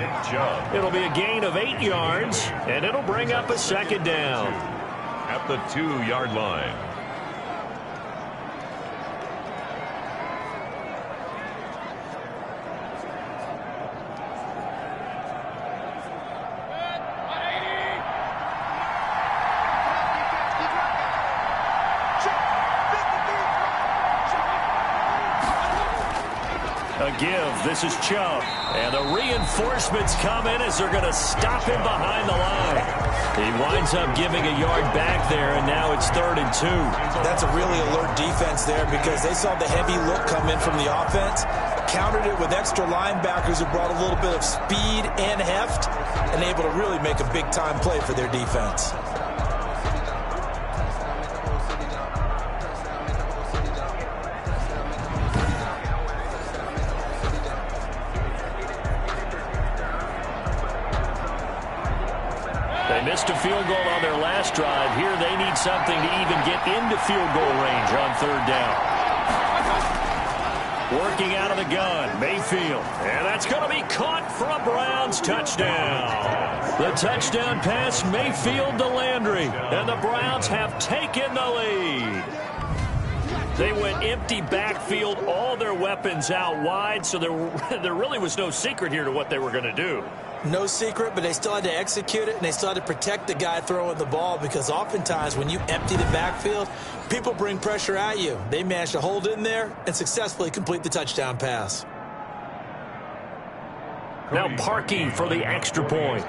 Speaker 2: It'll be a gain of 8 yards, and it'll bring up a second down.
Speaker 1: At the 2-yard line.
Speaker 2: Give. This is Chubb. And the reinforcements come in as they're going to stop him behind the line. He winds up giving a yard back there, and now it's 3rd and 2.
Speaker 3: That's a really alert defense there because they saw the heavy look come in from the offense, countered it with extra linebackers who brought a little bit of speed and heft, and able to really make a big-time play for their defense.
Speaker 2: They missed a field goal on their last drive. Here they need something to even get into field goal range on 3rd down. Working out of the gun, Mayfield. And that's going to be caught for a Browns touchdown. The touchdown pass, Mayfield to Landry. And the Browns have taken the lead. They went empty backfield, all their weapons out wide, so there really was no secret here to what they were going to do.
Speaker 3: No secret, but they still had to execute it, and they still had to protect the guy throwing the ball because oftentimes when you empty the backfield, people bring pressure at you. They managed to hold in there and successfully complete the touchdown pass.
Speaker 2: Now Parkey for the extra point.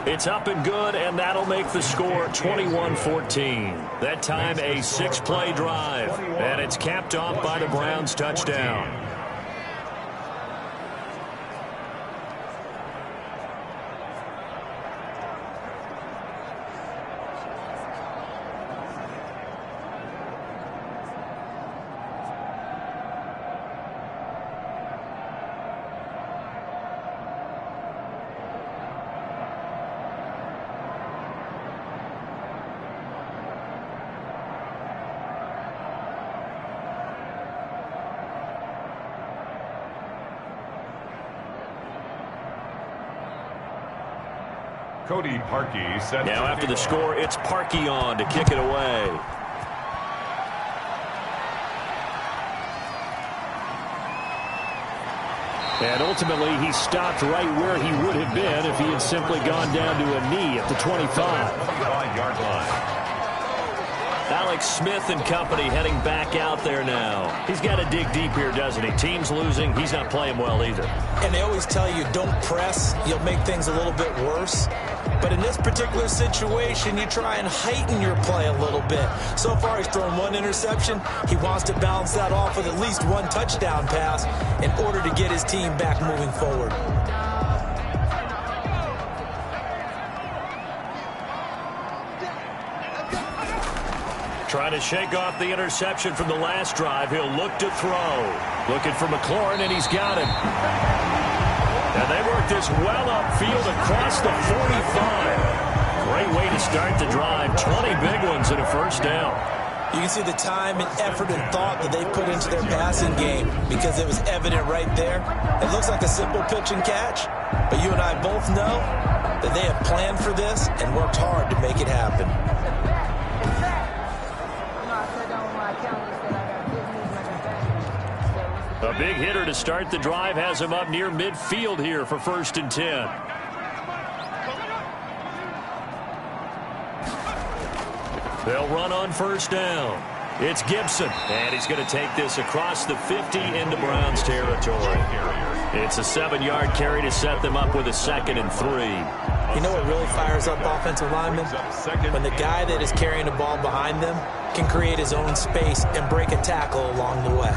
Speaker 2: It's up and good, and that'll make the score 21-14. That time a 6-play drive, and it's capped off by the Browns touchdown.
Speaker 1: Cody Parkey set.
Speaker 2: Now after the score, it's Parkey on to kick it away. And ultimately, he stopped right where he would have been if he had simply gone down to a knee at the 25-yard line. Alex Smith and company heading back out there now. He's got to dig deep here, doesn't he? Team's losing. He's not playing well either.
Speaker 3: And they always tell you, don't press. You'll make things a little bit worse. But in this particular situation, you try and heighten your play a little bit. So far, he's thrown 1 interception. He wants to balance that off with at least 1 touchdown pass in order to get his team back moving forward.
Speaker 2: Trying to shake off the interception from the last drive. He'll look to throw. Looking for McLaurin, and he's got him. And they work this well upfield across the 45. Great way to start the drive. 20 big ones and a first down.
Speaker 3: You can see the time and effort and thought that they put into their passing game because it was evident right there. It looks like a simple pitch and catch, but you and I both know that they have planned for this and worked hard to make it happen.
Speaker 2: A big hitter to start the drive has him up near midfield here for 1st and 10. They'll run on 1st down. It's Gibson, and he's going to take this across the 50 into Browns territory. It's a 7-yard carry to set them up with a 2nd and 3.
Speaker 3: You know what really fires up offensive linemen? When the guy that is carrying the ball behind them can create his own space and break a tackle along the way.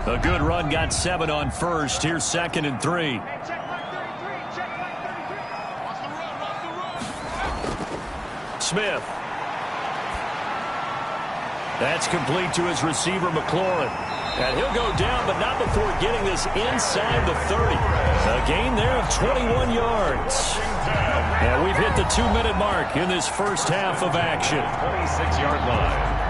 Speaker 2: A good run got 7 on 1st. Here's 2nd and 3. Smith. That's complete to his receiver, McLaurin. And he'll go down, but not before getting this inside the 30. A gain there of 21 yards. And we've hit the 2-minute mark in this first half of action.
Speaker 1: 26-yard line.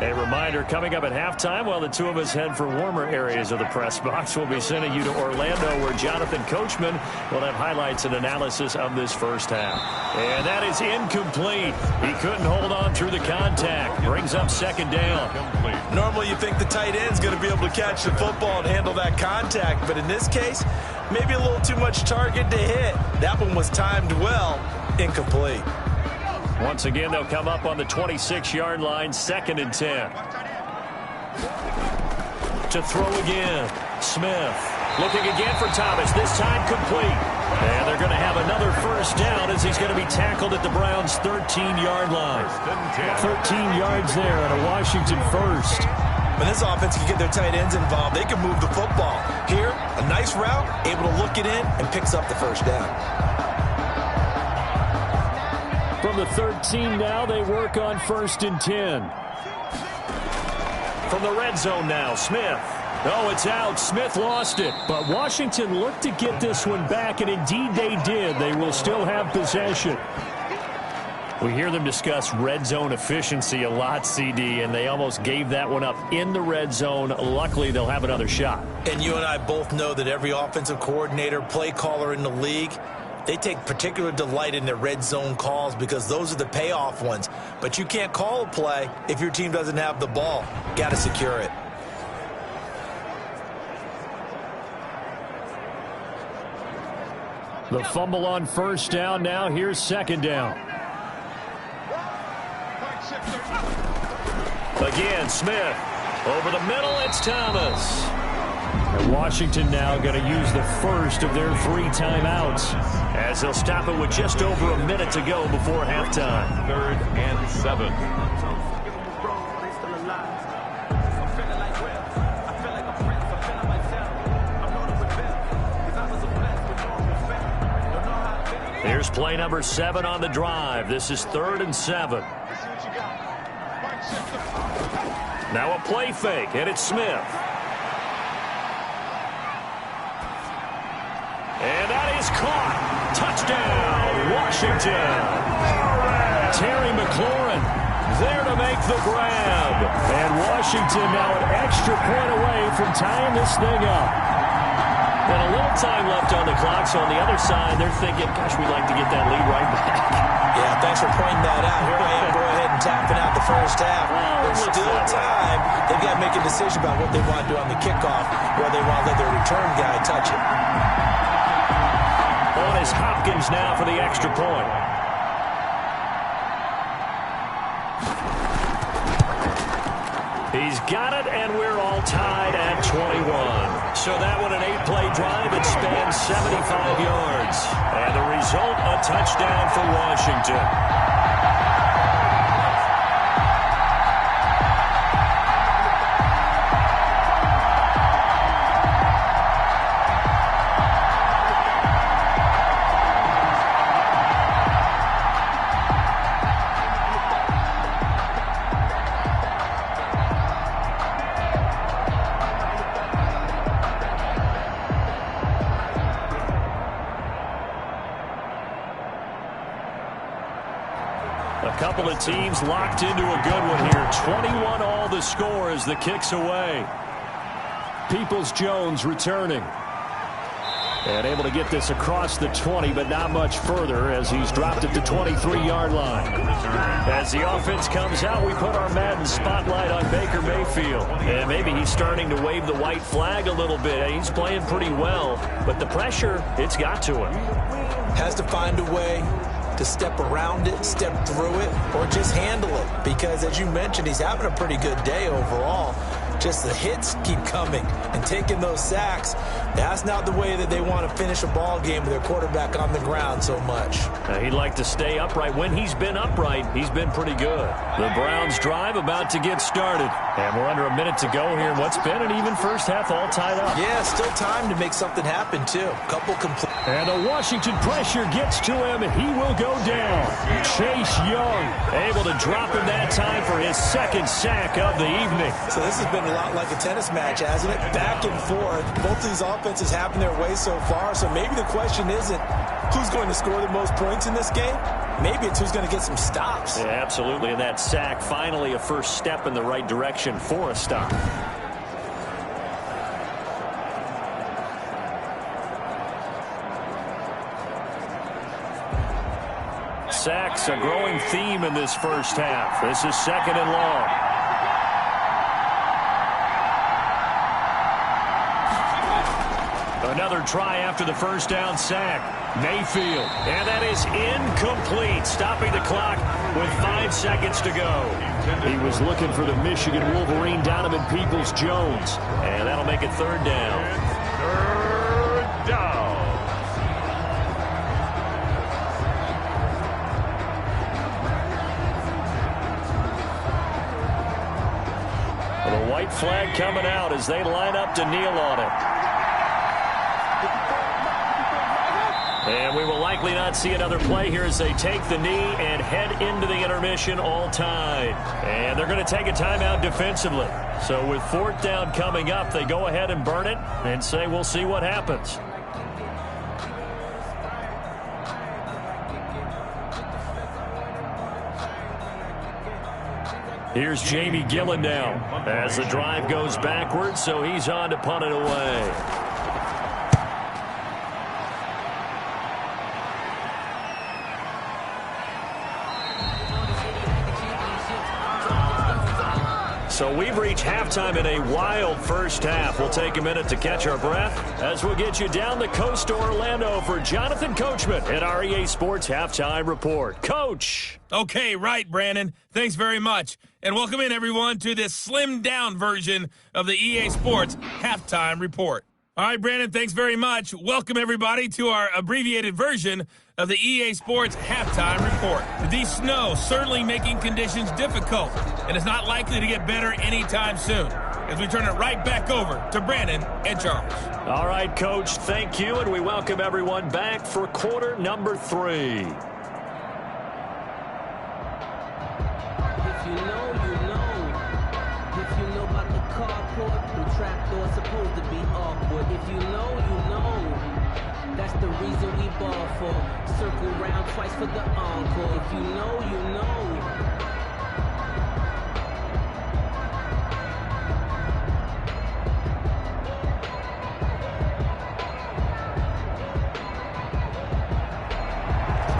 Speaker 2: A reminder, coming up at halftime, while the two of us head for warmer areas of the press box, we'll be sending you to Orlando, where Jonathan Coachman will have highlights and analysis of this first half. And that is incomplete. He couldn't hold on through the contact. Brings up 2nd down.
Speaker 3: Normally you think the tight end's going to be able to catch the football and handle that contact, but in this case, maybe a little too much target to hit. That one was timed well. Incomplete.
Speaker 2: Once again, they'll come up on the 26-yard line, 2nd and 10. To throw again, Smith. Looking again for Thomas, this time complete. And they're going to have another first down as he's going to be tackled at the Browns' 13-yard line. 13 yards there on a Washington first.
Speaker 3: When this offense can get their tight ends involved, they can move the football. Here, a nice route, able to look it in, and picks up the first down.
Speaker 2: From the 13 now, they work on 1st and 10. From the red zone now, Smith. Oh, it's out. Smith lost it. But Washington looked to get this one back, and indeed they did. They will still have possession. We hear them discuss red zone efficiency a lot, CD, and they almost gave that one up in the red zone. Luckily, they'll have another shot.
Speaker 3: And you and I both know that every offensive coordinator, play caller in the league, they take particular delight in their red zone calls because those are the payoff ones. But you can't call a play if your team doesn't have the ball. Got to secure it.
Speaker 2: The fumble on 1st down now. Here's 2nd down. Again, Smith. Over the middle, it's Thomas. And Washington now going to use the first of their 3 timeouts as they'll stop it with just over a minute to go before halftime.
Speaker 1: 3rd and 7.
Speaker 2: Here's play number 7 on the drive. This is 3rd and 7. Now a play fake, and it's Smith. And that is caught. Touchdown, Washington. Terry McLaurin there to make the grab. And Washington now an extra point away from tying this thing up. And a little time left on the clock, so on the other side, they're thinking, gosh, we'd like to get that lead right back.
Speaker 3: Yeah, thanks for pointing that out. Here I am, go ahead and tapping out the first half. There's still time. They've got to make a decision about what they want to do on the kickoff, or they want to let their return guy touch it.
Speaker 2: On is Hopkins now for the extra point. He's got it, and we're all tied at 21. So that one, an 8-play drive. It spans 75 yards. And the result, a touchdown for Washington. A couple of teams locked into a good one here. 21 all the score as the kick's away. Peoples-Jones returning. And able to get this across the 20, but not much further as he's dropped at the 23-yard line. As the offense comes out, we put our Madden spotlight on Baker Mayfield. And maybe he's starting to wave the white flag a little bit. He's playing pretty well, but the pressure, it's got to him.
Speaker 3: Has to find a way to step around it, step through it, or just handle it. Because, as you mentioned, he's having a pretty good day overall. Just the hits keep coming and taking those sacks. That's not the way that they want to finish a ball game with their quarterback on the ground so much.
Speaker 2: He'd like to stay upright. When he's been upright, he's been pretty good. The Browns drive about to get started. And we're under a minute to go here in what's been an even first half, all tied up.
Speaker 3: Yeah, still time to make something happen, too. Couple complete.
Speaker 2: And the Washington pressure gets to him. He will go down. Chase Young able to drop him that time for his second sack of the evening.
Speaker 3: So this has been a lot like a tennis match, hasn't it? Back and forth. Both these offenses having their way so far. So maybe the question isn't who's going to score the most points in this game. Maybe it's who's going to get some stops.
Speaker 2: Yeah, absolutely. And that sack, finally a first step in the right direction for a stop. Sacks, a growing theme in this first half. This is second and long. Another try after the first down sack. Mayfield. And that is incomplete. Stopping the clock with 5 seconds to go. He was looking for the Michigan Wolverine, Donovan Peoples-Jones. And that'll make it third down.
Speaker 1: Third down.
Speaker 2: The white flag coming out as they line up to kneel on it. And we will likely not see another play here as they take the knee and head into the intermission all tied. And they're going to take a timeout defensively. So with fourth down coming up, they go ahead and burn it and say we'll see what happens. Here's Jamie Gillen now as the drive goes backwards, so he's on to punt it away. So we've reached halftime in a wild first half. We'll take a minute to catch our breath as we'll get you down the coast to Orlando for Jonathan Coachman at our EA Sports Halftime Report. Coach.
Speaker 4: Okay, right, Brandon. Thanks very much. And welcome in, everyone, to this slimmed-down version of the EA Sports Halftime Report. All right, Brandon, thanks very much. Welcome, everybody, to our abbreviated version of the EA Sports Halftime Report. The snow certainly making conditions difficult, and it's not likely to get better anytime soon, as we turn it right back over to Brandon and Charles.
Speaker 2: All right, Coach, thank you, and we welcome everyone back for quarter number 3.
Speaker 5: Supposed to be awkward. If you know, you know. That's the reason we ball for. Circle round twice for the encore. If you know, you know.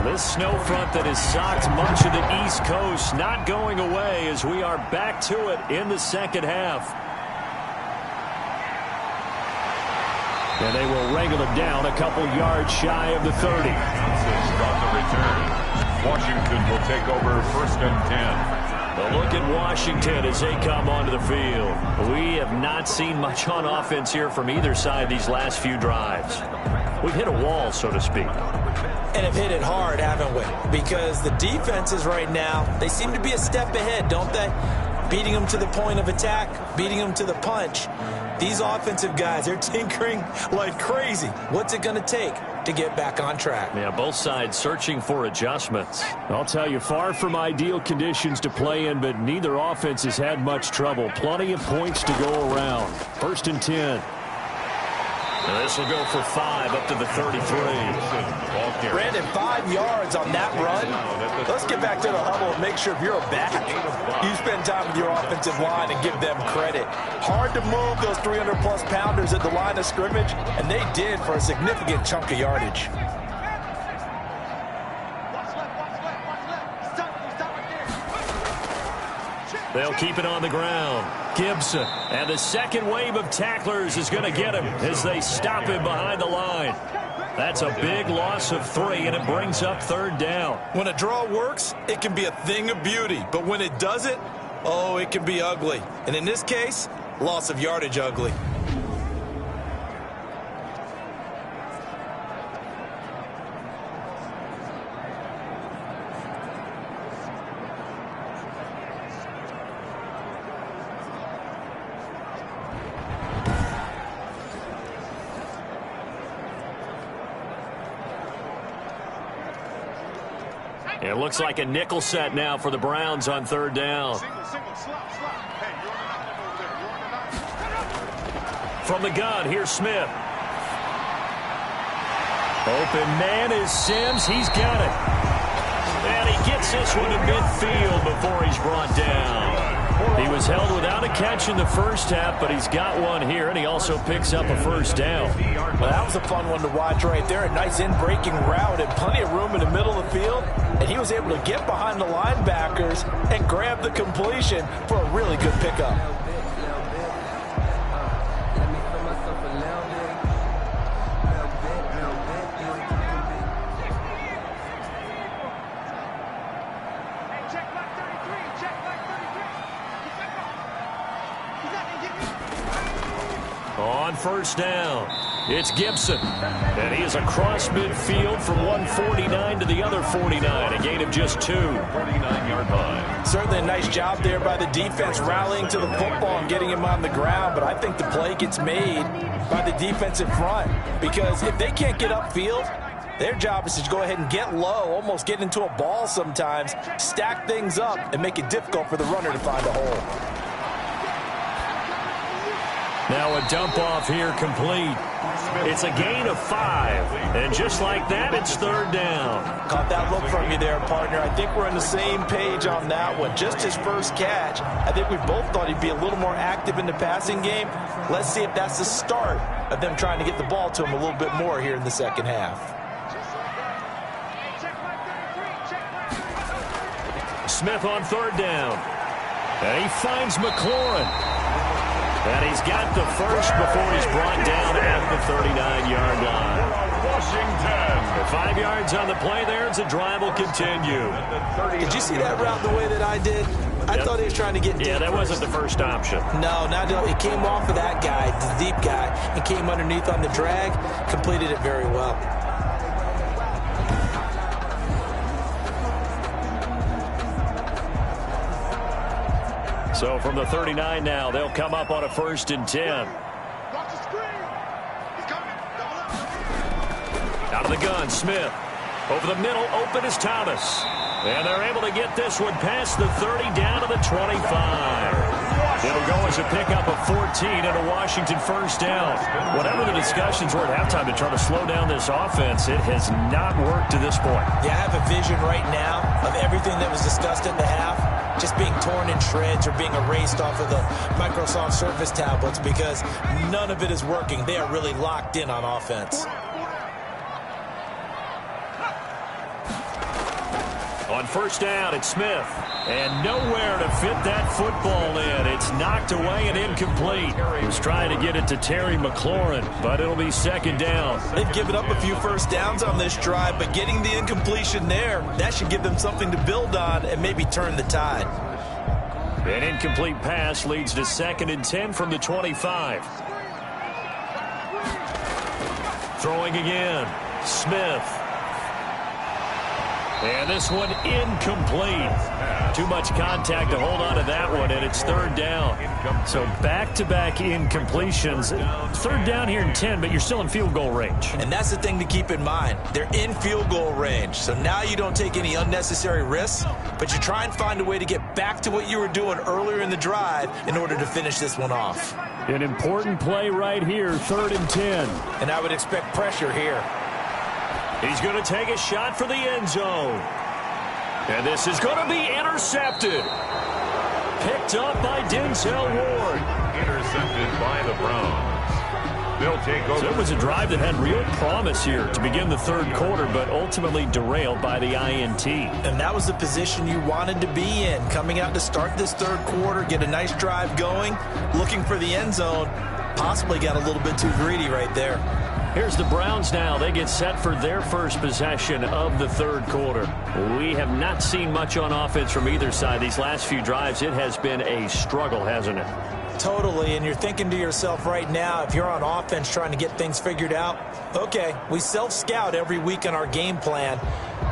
Speaker 2: This snow front that has socked much of the East Coast not going away as we are back to it in the second half. And they will wrangle it down a couple yards shy of the 30.
Speaker 1: On the return. Washington will take over first and 10.
Speaker 2: A look at Washington as they come onto the field. We have not seen much on offense here from either side these last few drives. We've hit a wall, so to speak.
Speaker 3: And have hit it hard, haven't we? Because the defenses right now, they seem to be a step ahead, don't they? Beating them to the point of attack, beating them to the punch. These offensive guys, they're tinkering like crazy. What's it going to take to get back on track?
Speaker 2: Yeah, both sides searching for adjustments. I'll tell you, far from ideal conditions to play in, but neither offense has had much trouble. Plenty of points to go around. First and 10. And this will go for 5 up to the 33.
Speaker 3: Brandon, 5 yards on that run. Let's get back to the huddle and make sure if you're a back, you spend time with your offensive line and give them credit. Hard to move those 300-plus pounders at the line of scrimmage, and they did for a significant chunk of yardage.
Speaker 2: They'll keep it on the ground. Gibson, and the second wave of tacklers is going to get him as they stop him behind the line. That's a big loss of 3, and it brings up 3rd down.
Speaker 3: When a draw works, it can be a thing of beauty. But when it doesn't, oh, it can be ugly. And in this case, loss of yardage ugly.
Speaker 2: It looks like a nickel set now for the Browns on 3rd down. From the gun, here's Smith. Open man is Sims. He's got it. And he gets this one to midfield before he's brought down. He was held without a catch in the first half, but he's got one here, and he also picks up a 1st down.
Speaker 3: Well, that was a fun one to watch right there. A nice in-breaking route and plenty of room in the middle of the field. And he was able to get behind the linebackers and grab the completion for a really good pickup.
Speaker 2: On 1st down, it's Gibson. And he is across midfield from 149 to the other 49, a gain of just 2. 49-yard line.
Speaker 3: Certainly a nice job there by the defense rallying to the football and getting him on the ground, but I think the play gets made by the defensive front because if they can't get upfield, their job is to go ahead and get low, almost get into a ball sometimes, stack things up, and make it difficult for the runner to find a hole.
Speaker 2: Now a dump off here complete. It's a gain of 5. And just like that, it's 3rd down.
Speaker 3: Caught that look from you there, partner. I think we're on the same page on that one. Just his first catch. I think we both thought he'd be a little more active in the passing game. Let's see if that's the start of them trying to get the ball to him a little bit more here in the second half.
Speaker 2: Smith on 3rd down. And he finds McLaurin. And he's got the first before he's brought down at the 39-yard line.
Speaker 1: Washington.
Speaker 2: 5 yards on the play there as the drive will continue.
Speaker 3: Did you see that route the way that I did? I thought he was trying to get deep.
Speaker 2: Yeah, that wasn't the first option.
Speaker 3: No, it came off of that guy, the deep guy, and came underneath on the drag, completed it very well.
Speaker 2: So from the 39 now, they'll come up on a 1st and 10. Out of the gun, Smith. Over the middle, open is Thomas. And they're able to get this one past the 30 down to the 25. It'll go as a pickup of 14 and a Washington 1st down. Whatever the discussions were at halftime to try to slow down this offense, it has not worked to this point.
Speaker 3: Yeah, I have a vision right now of everything that was discussed at the half just being torn in shreds or being erased off of the Microsoft Surface tablets because none of it is working. They are really locked in on offense.
Speaker 2: On 1st down, it's Smith. And nowhere to fit that football in. It's knocked away and incomplete. He was trying to get it to Terry McLaurin, but it'll be 2nd down.
Speaker 3: They've given up a few 1st downs on this drive, but getting the incompletion there, that should give them something to build on and maybe turn the tide.
Speaker 2: An incomplete pass leads to 2nd and 10 from the 25. Throwing again, Smith. And this one incomplete. Too much contact to hold on to that one, and it's third down. So back-to-back incompletions. Third down here in 10, but you're still in field goal range.
Speaker 3: And that's the thing to keep in mind. They're in field goal range. So now you don't take any unnecessary risks, but you try and find a way to get back to what you were doing earlier in the drive in order to finish this one off.
Speaker 2: An important play right here, 3rd and 10.
Speaker 3: And I would expect pressure here.
Speaker 2: He's going to take a shot for the end zone. And this is going to be intercepted. Picked up by Denzel Ward.
Speaker 1: Intercepted by the Browns. They'll take over.
Speaker 2: So it was a drive that had real promise here to begin the third quarter, but ultimately derailed by the INT.
Speaker 3: And that was the position you wanted to be in, coming out to start this third quarter, get a nice drive going, looking for the end zone. Possibly got a little bit too greedy right there.
Speaker 2: Here's the Browns now. They get set for their first possession of the third quarter. We have not seen much on offense from either side. These last few drives, it has been a struggle, hasn't it?
Speaker 3: Totally, and you're thinking to yourself right now, if you're on offense trying to get things figured out, okay, we self-scout every week in our game plan.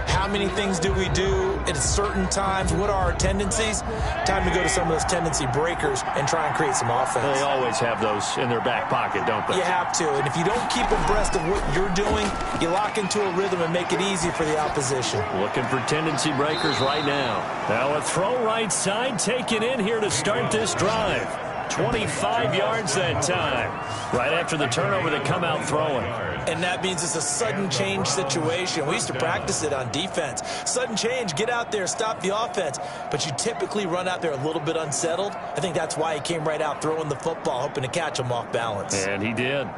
Speaker 3: How many things do we do at certain times? What are our tendencies? Time to go to some of those tendency breakers and try and create some offense.
Speaker 2: They always have those in their back pocket, don't they?
Speaker 3: You have to, and if you don't keep abreast of what you're doing, you lock into a rhythm and make it easy for the opposition.
Speaker 2: Looking for tendency breakers right now. Now a throw right side taken in here to start this drive. 25 yards that time. Right after the turnover, they come out throwing.
Speaker 3: And that means it's a sudden change situation. We used to practice it on defense. Sudden change, get out there, stop the offense. But you typically run out there a little bit unsettled. I think that's why he came right out throwing the football, hoping to catch him off balance.
Speaker 2: And he did.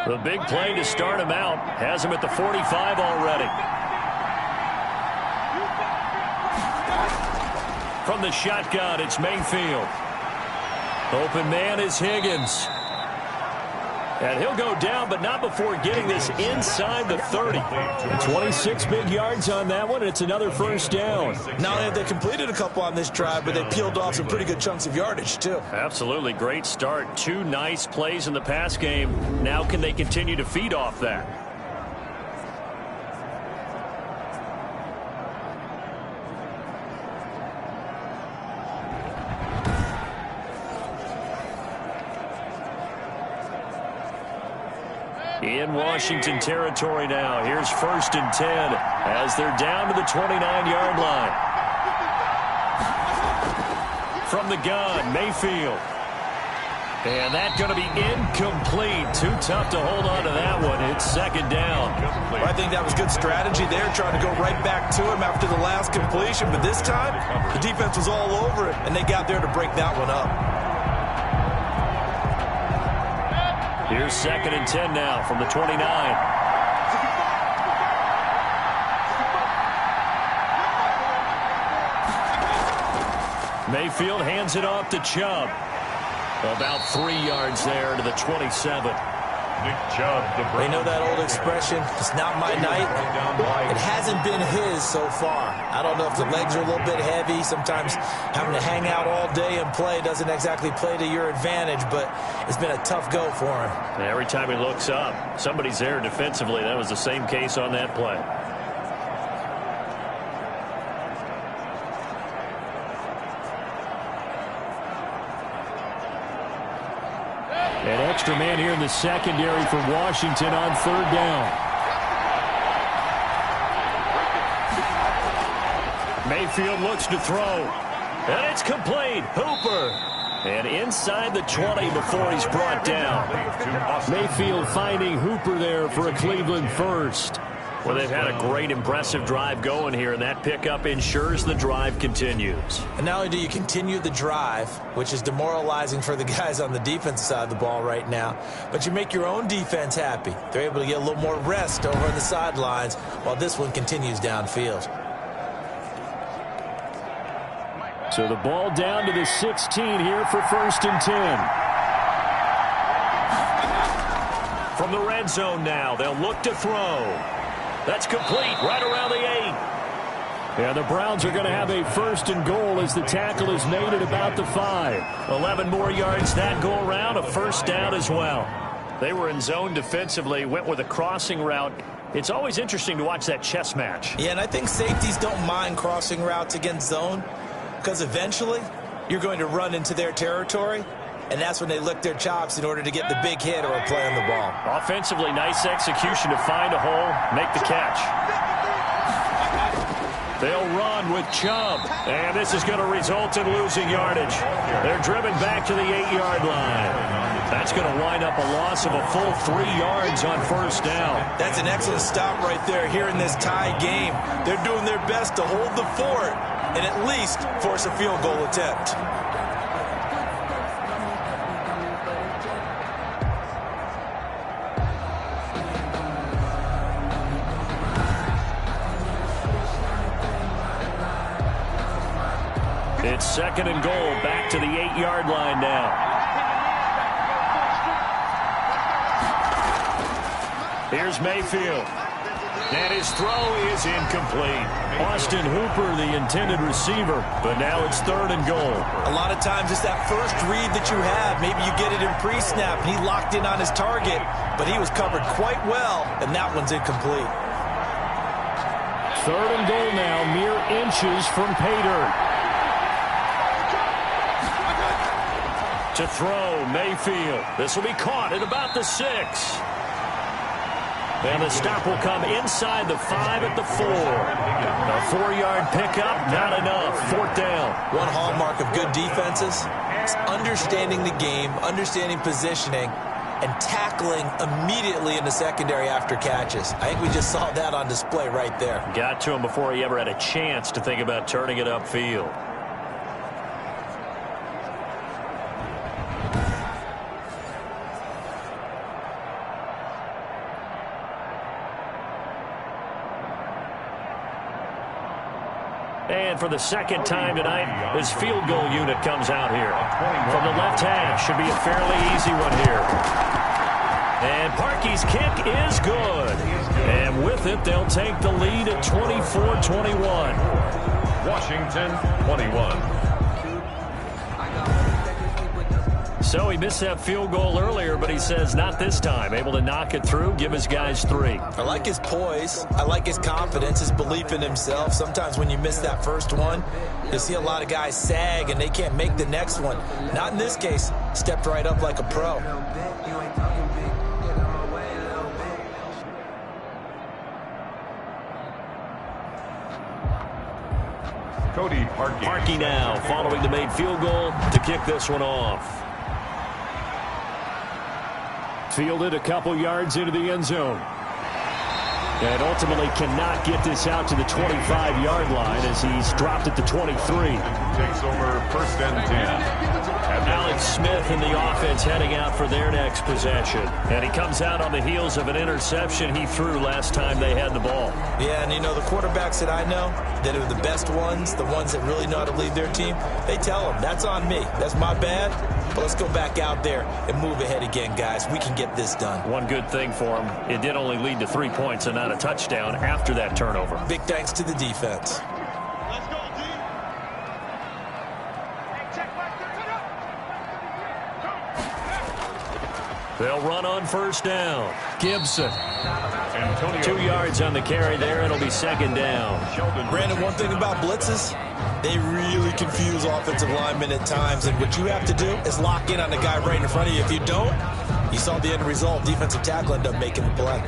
Speaker 2: The big play to start him out has him at the 45 already. From the shotgun, it's Mayfield. Open man is Higgins. And he'll go down, but not before getting this inside the 30. 26 big yards on that one, and it's another first down.
Speaker 3: Not only have they completed a couple on this drive, but they peeled off some pretty good chunks of yardage, too.
Speaker 2: Absolutely. Great start. 2 nice plays in the pass game. Now can they continue to feed off that? In Washington territory now. Here's 1st and 10 as they're down to the 29-yard line. From the gun, Mayfield. And that's going to be incomplete. Too tough to hold on to that one. It's 2nd down.
Speaker 3: Well, I think that was good strategy there, trying to go right back to him after the last completion. But this time, the defense was all over it, and they got there to break that one up.
Speaker 2: Here's 2nd and 10 now from the 29. Mayfield hands it off to Chubb. About 3 yards there to the 27.
Speaker 3: They know that old expression, it's not my night. It hasn't been his so far. I don't know if the legs are a little bit heavy. Sometimes having to hang out all day and play doesn't exactly play to your advantage, but it's been a tough go for him.
Speaker 2: And every time he looks up, somebody's there defensively. That was the same case on that play. An extra man here in the secondary for Washington on 3rd down. Mayfield looks to throw. And it's complete. Hooper. And inside the 20 before he's brought down. Mayfield finding Hooper there for a Cleveland first. Well, they've had a great, impressive drive going here, and that pickup ensures the drive continues.
Speaker 3: And not only do you continue the drive, which is demoralizing for the guys on the defensive side of the ball right now, but you make your own defense happy. They're able to get a little more rest over on the sidelines while this one continues downfield.
Speaker 2: So the ball down to the 16 here for 1st and 10. From the red zone now, they'll look to throw. That's complete right around the 8. Yeah, the Browns are going to have a 1st and goal as the tackle is made at about the 5. 11 more yards that go around, a 1st down as well. They were in zone defensively, went with a crossing route. It's always interesting to watch that chess match.
Speaker 3: Yeah, and I think safeties don't mind crossing routes against zone because eventually you're going to run into their territory, and that's when they lick their chops in order to get the big hit or a play on the ball.
Speaker 2: Offensively, nice execution to find a hole, make the catch. They'll run with Chubb, and this is going to result in losing yardage. They're driven back to the 8-yard line. That's going to wind up a loss of a full 3 yards on 1st down.
Speaker 3: That's an excellent stop right there here in this tie game. They're doing their best to hold the fort and at least force a field goal attempt.
Speaker 2: It's 2nd and goal, back to the 8-yard line now. Here's Mayfield. And his throw is incomplete. Austin Hooper, the intended receiver, but now it's 3rd and goal.
Speaker 3: A lot of times it's that first read that you have. Maybe you get it in pre-snap, and he locked in on his target, but he was covered quite well, and that one's incomplete.
Speaker 2: 3rd and goal now, mere inches from pay dirt. To throw, Mayfield. This will be caught at about the 6. And the stop will come inside the 5 at the 4. A 4-yard pickup, not enough. 4th down.
Speaker 3: One hallmark of good defenses is understanding the game, understanding positioning, and tackling immediately in the secondary after catches. I think we just saw that on display right there.
Speaker 2: Got to him before he ever had a chance to think about turning it upfield. And for the 2nd time tonight, his field goal unit comes out here. From the left hash, should be a fairly easy one here. And Parkey's kick is good. And with it, they'll take the lead at 24-21.
Speaker 1: Washington 21.
Speaker 2: So he missed that field goal earlier, but he says not this time. Able to knock it through, give his guys 3.
Speaker 3: I like his poise. I like his confidence, his belief in himself. Sometimes when you miss that first one, you see a lot of guys sag and they can't make the next one. Not in this case. Stepped right up like a pro.
Speaker 1: Cody
Speaker 2: Parkey now following the made field goal to kick this one off. Fielded a couple yards into the end zone. And ultimately cannot get this out to the 25-yard line as he's dropped it to 23.
Speaker 1: takes over 1st and 10.
Speaker 2: Alex Smith in the offense heading out for their next possession. And he comes out on the heels of an interception he threw last time they had the ball.
Speaker 3: Yeah, and you know, the quarterbacks that I know that are the best ones, the ones that really know how to lead their team, they tell them, that's on me. That's my bad. But let's go back out there and move ahead again, guys. We can get this done.
Speaker 2: One good thing for him, it did only lead to 3 points and not a touchdown after that turnover.
Speaker 3: Big thanks to the defense.
Speaker 2: They'll run on 1st down. Gibson. 2 yards on the carry there. It'll be 2nd down.
Speaker 3: Brandon, one thing about blitzes, they really confuse offensive linemen at times. And what you have to do is lock in on the guy right in front of you. If you don't, you saw the end result. Defensive tackle ended up making the play.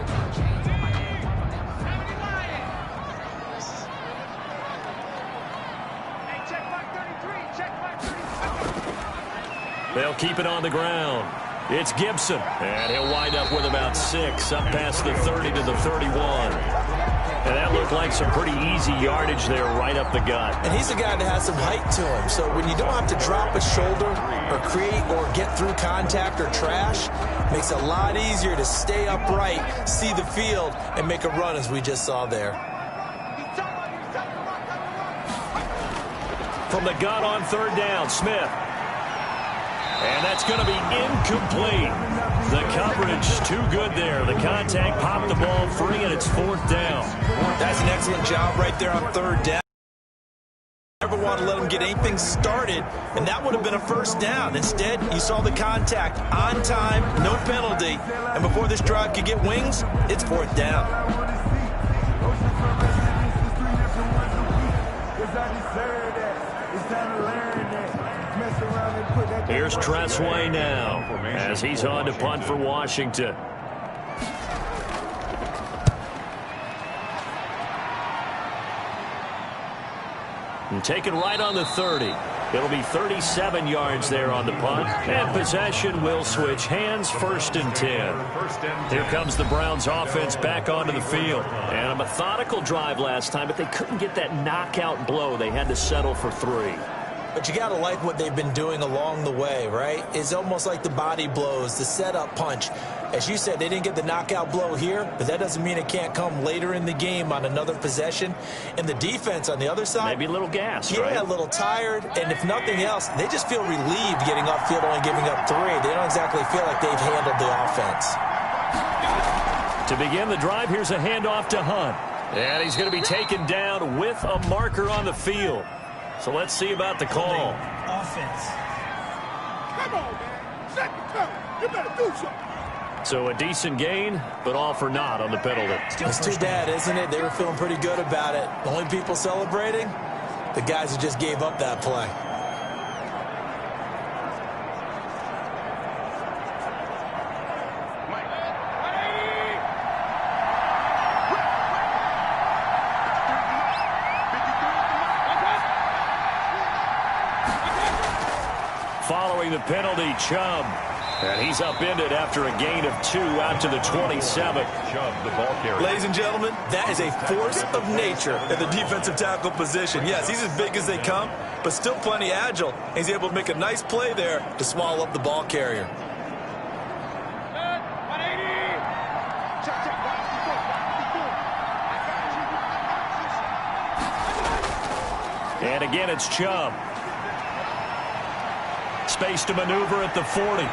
Speaker 2: They'll keep it on the ground. It's Gibson, and he'll wind up with about 6, up past the 30 to the 31. And that looked like some pretty easy yardage there right up the gut.
Speaker 3: And he's a guy that has some height to him, so when you don't have to drop a shoulder or create or get through contact or trash, makes it a lot easier to stay upright, see the field, and make a run as we just saw there.
Speaker 2: From the gun on 3rd down, Smith. And that's going to be incomplete. The coverage too good there. The contact popped the ball free, and it's 4th down.
Speaker 3: That's an excellent job right there on 3rd down. him get anything started, and that would have been a first down. Instead, you saw the contact on time, no penalty, and before this drive could get wings, it's fourth down.
Speaker 2: Here's Tressway now as he's on to punt for Washington. And taken right on the 30. It'll be 37 yards there on the punt. And possession will switch hands, 1st and 10. Here comes the Browns offense back onto the field. And a methodical drive last time, but they couldn't get that knockout blow. They had to settle for 3.
Speaker 3: But you got to like what they've been doing along the way, right? It's almost like the body blows, the setup punch. As you said, they didn't get the knockout blow here, but that doesn't mean it can't come later in the game on another possession. And the defense on the other side,
Speaker 2: maybe a little gassed,
Speaker 3: right?
Speaker 2: Yeah,
Speaker 3: a little tired. And if nothing else, they just feel relieved getting upfield, only giving up 3. They don't exactly feel like they've handled the offense.
Speaker 2: To begin the drive, here's a handoff to Hunt. And he's going to be taken down with a marker on the field. So let's see about the call.
Speaker 6: Offense. Come on, man. Second time. You better do something.
Speaker 2: So a decent gain, but all for naught on the penalty.
Speaker 3: It's too bad, isn't it? They were feeling pretty good about it. The only people celebrating, the guys who just gave up that play.
Speaker 2: Following the penalty, Chubb. And he's upended after a gain of 2 out to the 27.
Speaker 1: Chubb, the ball carrier.
Speaker 3: Ladies and gentlemen, that is a force of nature at the defensive tackle position. Yes, he's as big as they come, but still plenty agile. He's able to make a nice play there to swallow up the ball carrier.
Speaker 2: And again, it's Chubb. Space to maneuver at the 40.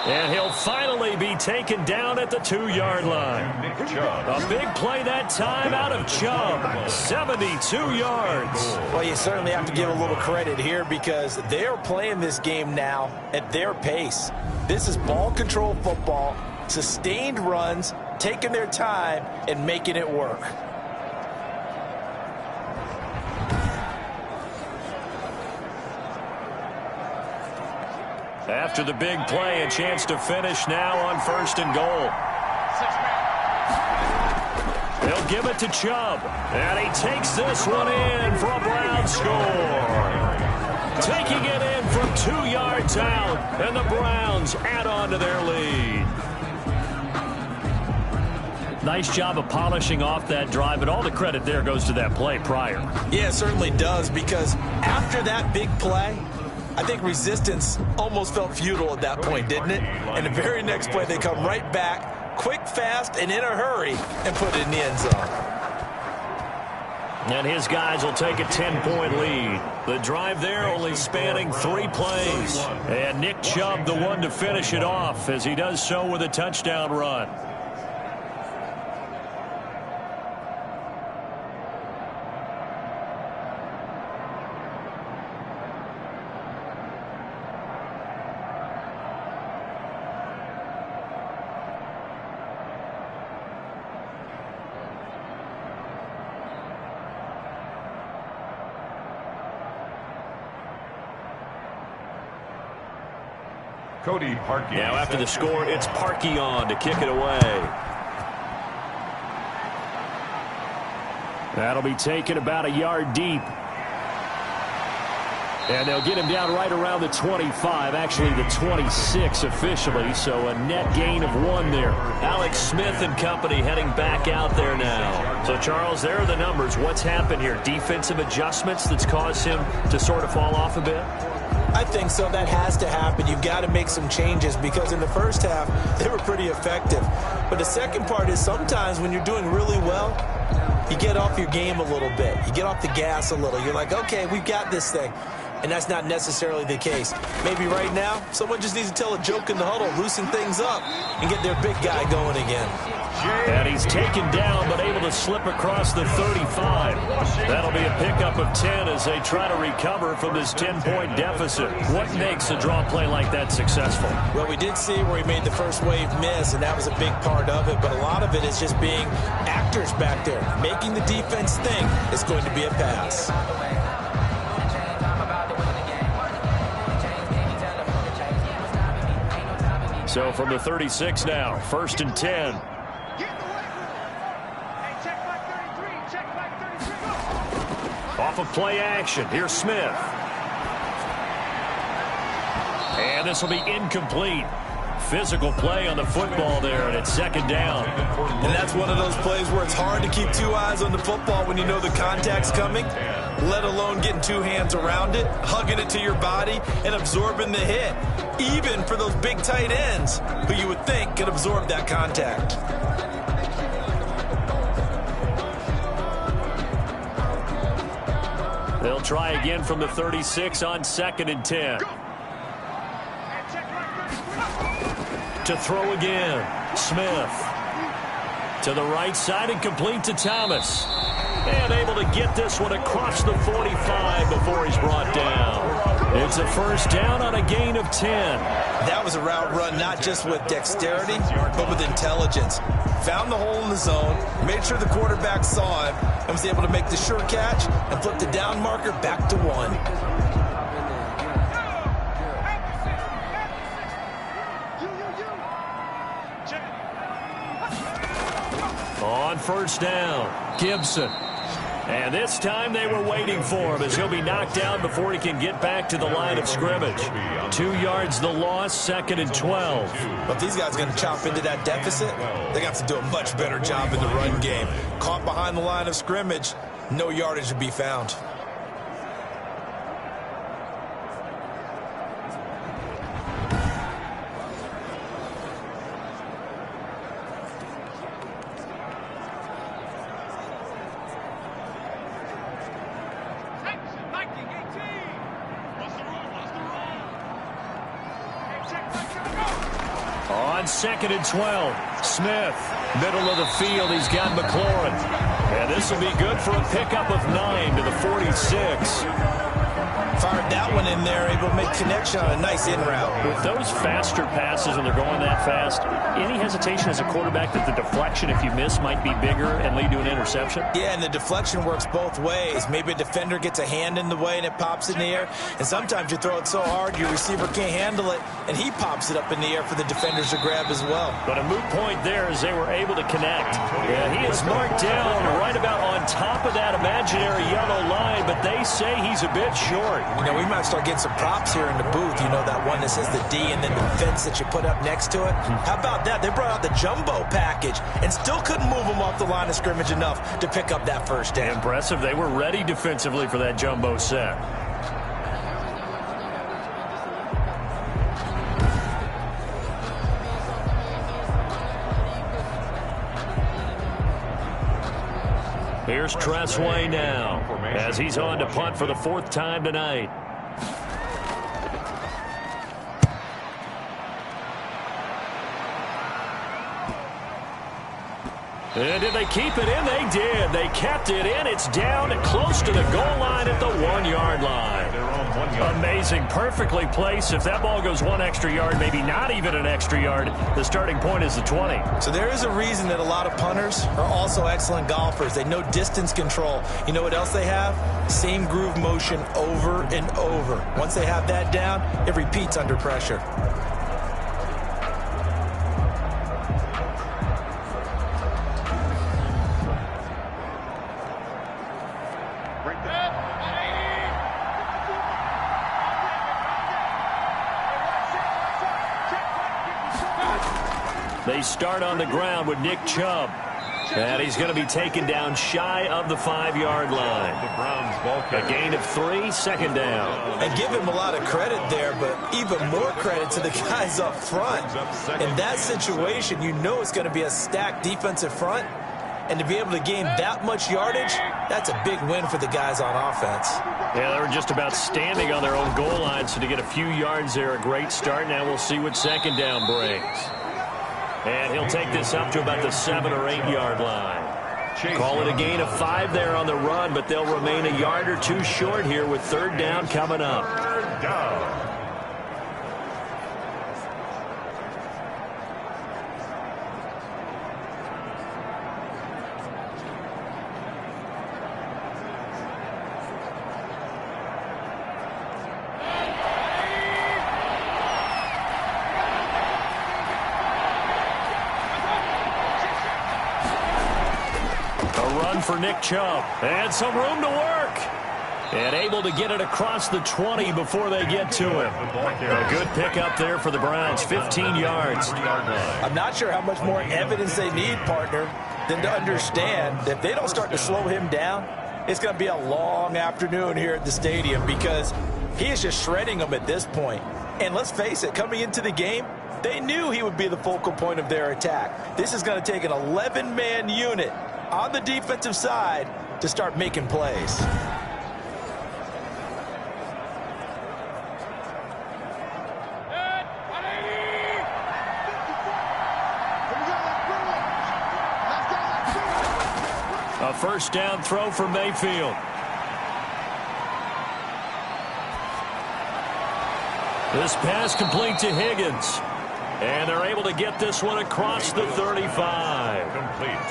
Speaker 2: And he'll finally be taken down at the 2-yard line. A big play that time out of Chubb. 72 yards.
Speaker 3: Well, you certainly have to give a little credit here because they're playing this game now at their pace. This is ball control football, sustained runs, taking their time and making it work.
Speaker 2: After the big play, a chance to finish now on 1st and goal. They'll give it to Chubb. And he takes this one in for a Browns score. Taking it in from 2 yards out. And the Browns add on to their lead. Nice job of polishing off that drive, but all the credit there goes to that play prior.
Speaker 3: Yeah, it certainly does, because after that big play, I think resistance almost felt futile at that point, didn't it? And the very next play, they come right back, quick, fast, and in a hurry, and put it in the end zone.
Speaker 2: And his guys will take a 10-point lead. The drive there only spanning 3 plays. And Nick Chubb, the one to finish it off, as he does so with a touchdown run.
Speaker 1: Cody Parkey.
Speaker 2: Now after the score, it's Parkey on to kick it away. That'll be taken about a yard deep. And they'll get him down right around the 25, actually the 26 officially, so a net gain of 1 there. Alex Smith and company heading back out there now. So, Charles, there are the numbers. What's happened here? Defensive adjustments that's caused him to sort of fall off a bit?
Speaker 3: I think so. That has to happen. You've got to make some changes because in the first half, they were pretty effective. But the second part is sometimes when you're doing really well, you get off your game a little bit. You get off the gas a little. You're like, okay, we've got this thing. and that's not necessarily the case. Maybe right now, someone just needs to tell a joke in the huddle, loosen things up, and get their big guy going again.
Speaker 2: And he's taken down, but able to slip across the 35. That'll be a pickup of 10 as they try to recover from this 10-point deficit. What makes a draw play like that successful?
Speaker 3: Well, we did see where he made the first wave miss, and that was a big part of it, but a lot of it is just being actors back there, making the defense think it's going to be a pass.
Speaker 2: So from the 36 now, 1st and 10. Off of play action, here's Smith. And this will be incomplete. Physical play on the football there, and it's 2nd down.
Speaker 3: And that's one of those plays where it's hard to keep 2 eyes on the football when you know the contact's coming, let alone getting 2 hands around it, hugging it to your body, and absorbing the hit, even for those big tight ends who you would think could absorb that contact.
Speaker 2: They'll try again from the 36 on 2nd and 10. To throw again, Smith. To the right side and complete to Thomas. And able to get this one across the 45 before he's brought down. It's a 1st down on a gain of 10.
Speaker 3: That was a route run not just with dexterity, but with intelligence. Found the hole in the zone, made sure the quarterback saw him, and was able to make the sure catch and flip the down marker back to 1.
Speaker 2: On 1st down, Gibson. And this time they were waiting for him as he'll be knocked down before he can get back to the line of scrimmage. 2 yards the loss, 2nd and 12.
Speaker 3: But if these guys are going to chop into that deficit, they got to do a much better job in the run game. Caught behind the line of scrimmage, no yardage to be found.
Speaker 2: On 2nd and 12, Smith, middle of the field, he's got McLaurin. And this will be good for a pickup of 9 to the 46.
Speaker 3: Fired that one in there, able to make connection on a nice in route.
Speaker 2: With those faster passes and they're going that fast, any hesitation as a quarterback that the deflection, if you miss, might be bigger and lead to an interception?
Speaker 3: Yeah, and the deflection works both ways. Maybe a defender gets a hand in the way and it pops in the air. And sometimes you throw it so hard your receiver can't handle it, and he pops it up in the air for the defenders to grab as well.
Speaker 2: But a moot point there as they were able to connect. Yeah, he is marked down right about on top of that imaginary yellow line, but they say he's a bit short.
Speaker 3: You know, we might start getting some props here in the booth. You know, that one that says the D and then the fence that you put up next to it. How about that? They brought out the jumbo package and still couldn't move them off the line of scrimmage enough to pick up that 1st down.
Speaker 2: Impressive. They were ready defensively for that jumbo set. Here's Tressway now as he's on to punt for the 4th time tonight. And did they keep it in? They did. They kept it in. It's down close to the goal line at the 1-yard line. Amazing. Perfectly placed. If that ball goes 1 extra yard, maybe not even an extra yard, the starting point is the 20.
Speaker 3: So there is a reason that a lot of punters are also excellent golfers. They know distance control. You know what else they have? Same groove motion over and over. Once they have that down, it repeats under pressure.
Speaker 2: They start on the ground with Nick Chubb. And he's going to be taken down shy of the 5-yard line. A gain of 3, 2nd down.
Speaker 3: And give him a lot of credit there, but even more credit to the guys up front. In that situation, you know it's going to be a stacked defensive front. And to be able to gain that much yardage, that's a big win for the guys on offense.
Speaker 2: Yeah, they were just about standing on their own goal line, so to get a few yards there, a great start. Now we'll see what second down brings. And he'll take this up to about the 7 or 8 yard line. Call it a gain of 5 there on the run, but they'll remain a yard or 2 short here with third down coming up.
Speaker 1: Third down.
Speaker 2: For Nick Chubb, and some room to work, and able to get it across the 20 before they get to him. A good pickup there for the Browns, 15 yards.
Speaker 3: I'm not sure how much more evidence they need, partner, than to understand that if they don't start to slow him down, it's going to be a long afternoon here at the stadium, because he is just shredding them at this point. And let's face it, coming into the game, they knew he would be the focal point of their attack. This is going to take an 11-man unit on the defensive side to start making plays.
Speaker 2: A first down throw for Mayfield. This pass complete to Higgins. And they're able to get this one across the 35.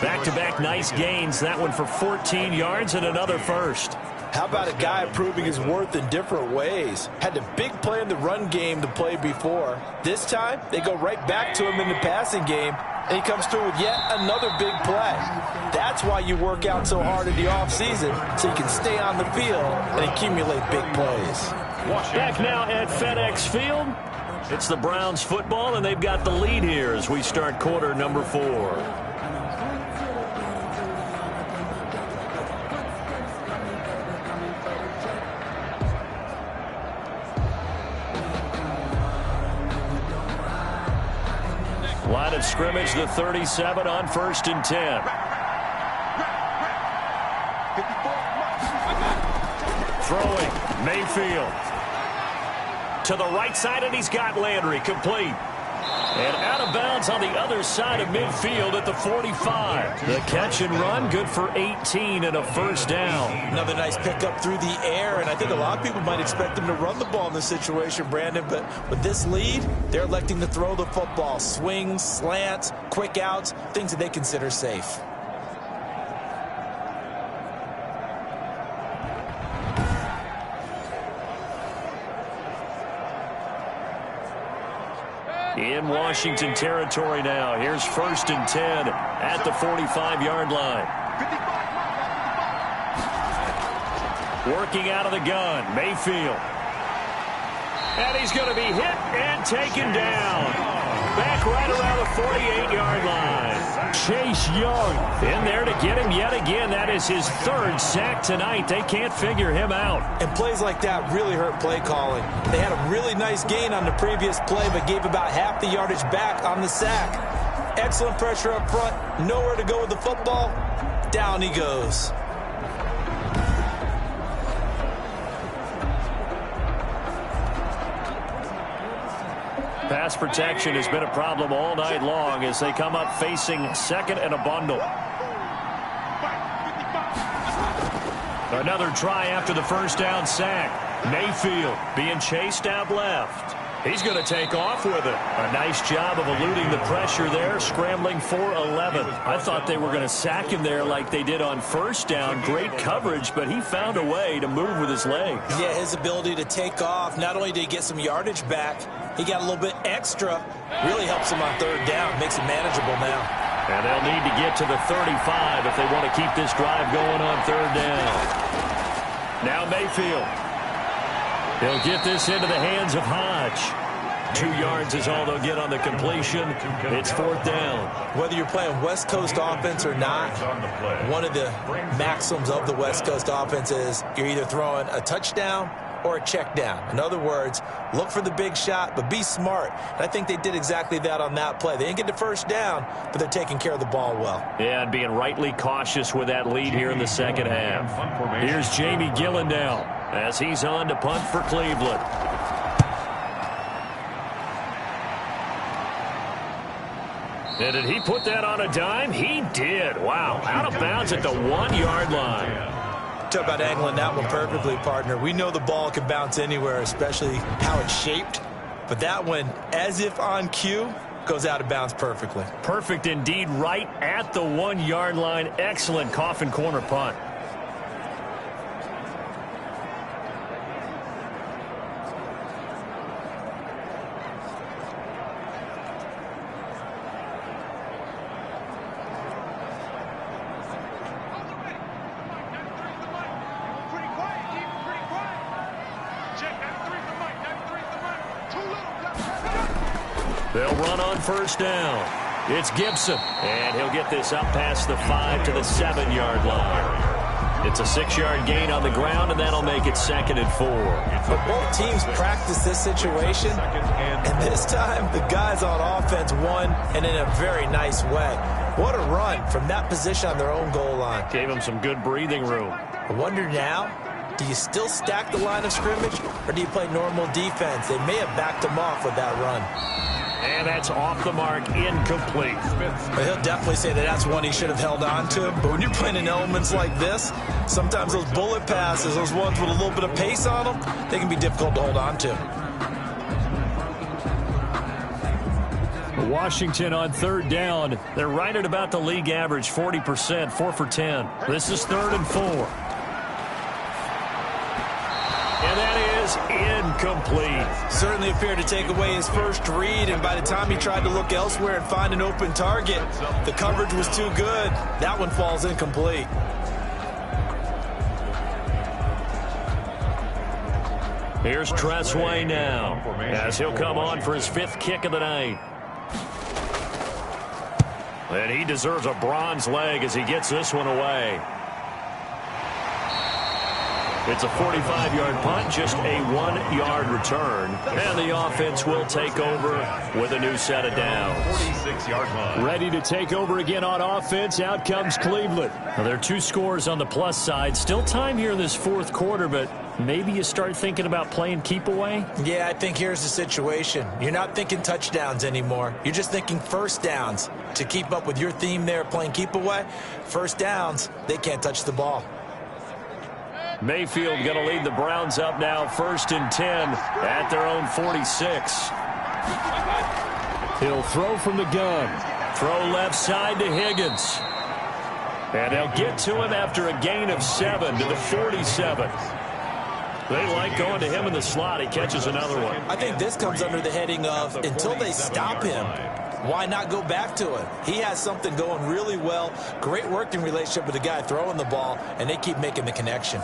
Speaker 2: Back-to-back nice gains. That one for 14 yards and another first.
Speaker 3: How about a guy proving his worth in different ways? Had a big play in the run game to play before. This time, they go right back to him in the passing game, and he comes through with yet another big play. That's why you work out so hard in the offseason, so you can stay on the field and accumulate big plays.
Speaker 2: Back now at FedEx Field. It's the Browns football, and they've got the lead here as we start quarter number 4. Line of scrimmage, the 37 on 1st and 10. Throwing, Mayfield. To the right side, and he's got Landry complete. And out of bounds on the other side of midfield at the 45. The catch and run, good for 18 and a first down.
Speaker 3: Another nice pickup through the air, and I think a lot of people might expect them to run the ball in this situation, Brandon, but with this lead, they're electing to throw the football. Swings, slants, quick outs, things that they consider safe.
Speaker 2: In Washington territory now. Here's 1st and 10 at the 45-yard line. Working out of the gun, Mayfield. And he's going to be hit and taken down. Back right around the 48-yard line. Chase Young in there to get him yet again. That is his 3rd sack tonight. They can't figure him out.
Speaker 3: And plays like that really hurt play calling. They had a really nice gain on the previous play, but gave about half the yardage back on the sack. Excellent pressure up front. Nowhere to go with the football. Down he goes.
Speaker 2: Pass protection has been a problem all night long as they come up facing second and a bundle. Another try after the first down sack. Mayfield being chased out left. He's going to take off with it. A nice job of eluding the pressure there, scrambling for 11. I thought they were going to sack him there like they did on first down. Great coverage, but he found a way to move with his legs.
Speaker 3: Yeah, his ability to take off, not only did he get some yardage back, he got a little bit extra. Really helps him on third down, makes it manageable now.
Speaker 2: And they'll need to get to the 35 if they want to keep this drive going on third down. Now Mayfield. He'll get this into the hands of Hodge. 2 yards is all they'll get on the completion. It's 4th down.
Speaker 3: Whether you're playing West Coast offense or not, one of the maxims of the West Coast offense is you're either throwing a touchdown or a check down. In other words, look for the big shot, but be smart. And I think they did exactly that on that play. They didn't get the first down, but they're taking care of the ball well.
Speaker 2: Yeah, and being rightly cautious with that lead here in the second half. Here's Jamie Gillendow as he's on to punt for Cleveland. And did he put that on a dime? He did. Wow. Out of bounds at the 1-yard line.
Speaker 3: Talk about angling that one perfectly, partner. We know the ball can bounce anywhere, especially how it's shaped. But that one, as if on cue, goes out of bounds perfectly.
Speaker 2: Perfect indeed, right at the 1-yard line. Excellent coffin corner punt. They'll run on first down. It's Gibson, and he'll get this up past the 5 to the 7-yard line. It's a 6-yard gain on the ground, and that'll make it 2nd and 4.
Speaker 3: But both teams practice this situation, and this time the guys on offense won, and in a very nice way. What a run from that position on their own goal line.
Speaker 2: Gave them some good breathing room.
Speaker 3: I wonder now, do you still stack the line of scrimmage, or do you play normal defense? They may have backed them off with that run.
Speaker 2: And that's off the mark, incomplete.
Speaker 3: But he'll definitely say that that's one he should have held on to. But when you're playing in elements like this, sometimes those bullet passes, those ones with a little bit of pace on them, they can be difficult to hold on to.
Speaker 2: Washington on 3rd down. They're right at about the league average, 40%, 4 for 10. This is 3rd and 4. And that is incomplete.
Speaker 3: Certainly appeared to take away his first read, and by the time he tried to look elsewhere and find an open target, the coverage was too good. That one falls incomplete.
Speaker 2: Here's Tressway now, as he'll come on for his 5th kick of the night. And he deserves a bronze leg as he gets this one away. It's a 45-yard punt, just a 1-yard return. And the offense will take over with a new set of downs.
Speaker 1: 46-yard line.
Speaker 2: Ready to take over again on offense. Out comes Cleveland. Now, there are 2 scores on the plus side. Still time here in this 4th quarter, but maybe you start thinking about playing keep away?
Speaker 3: Yeah, I think here's the situation. You're not thinking touchdowns anymore. You're just thinking first downs. To keep up with your theme there, playing keep away, first downs, they can't touch the ball.
Speaker 2: Mayfield going to lead the Browns up now, 1st and 10 at their own 46. He'll throw from the gun. Throw left side to Higgins. And they'll get to him after a gain of 7 to the 47. They like going to him in the slot. He catches another one.
Speaker 3: I think this comes under the heading of until they stop him, why not go back to it? He has something going really well. Great working relationship with the guy throwing the ball, and they keep making the connection.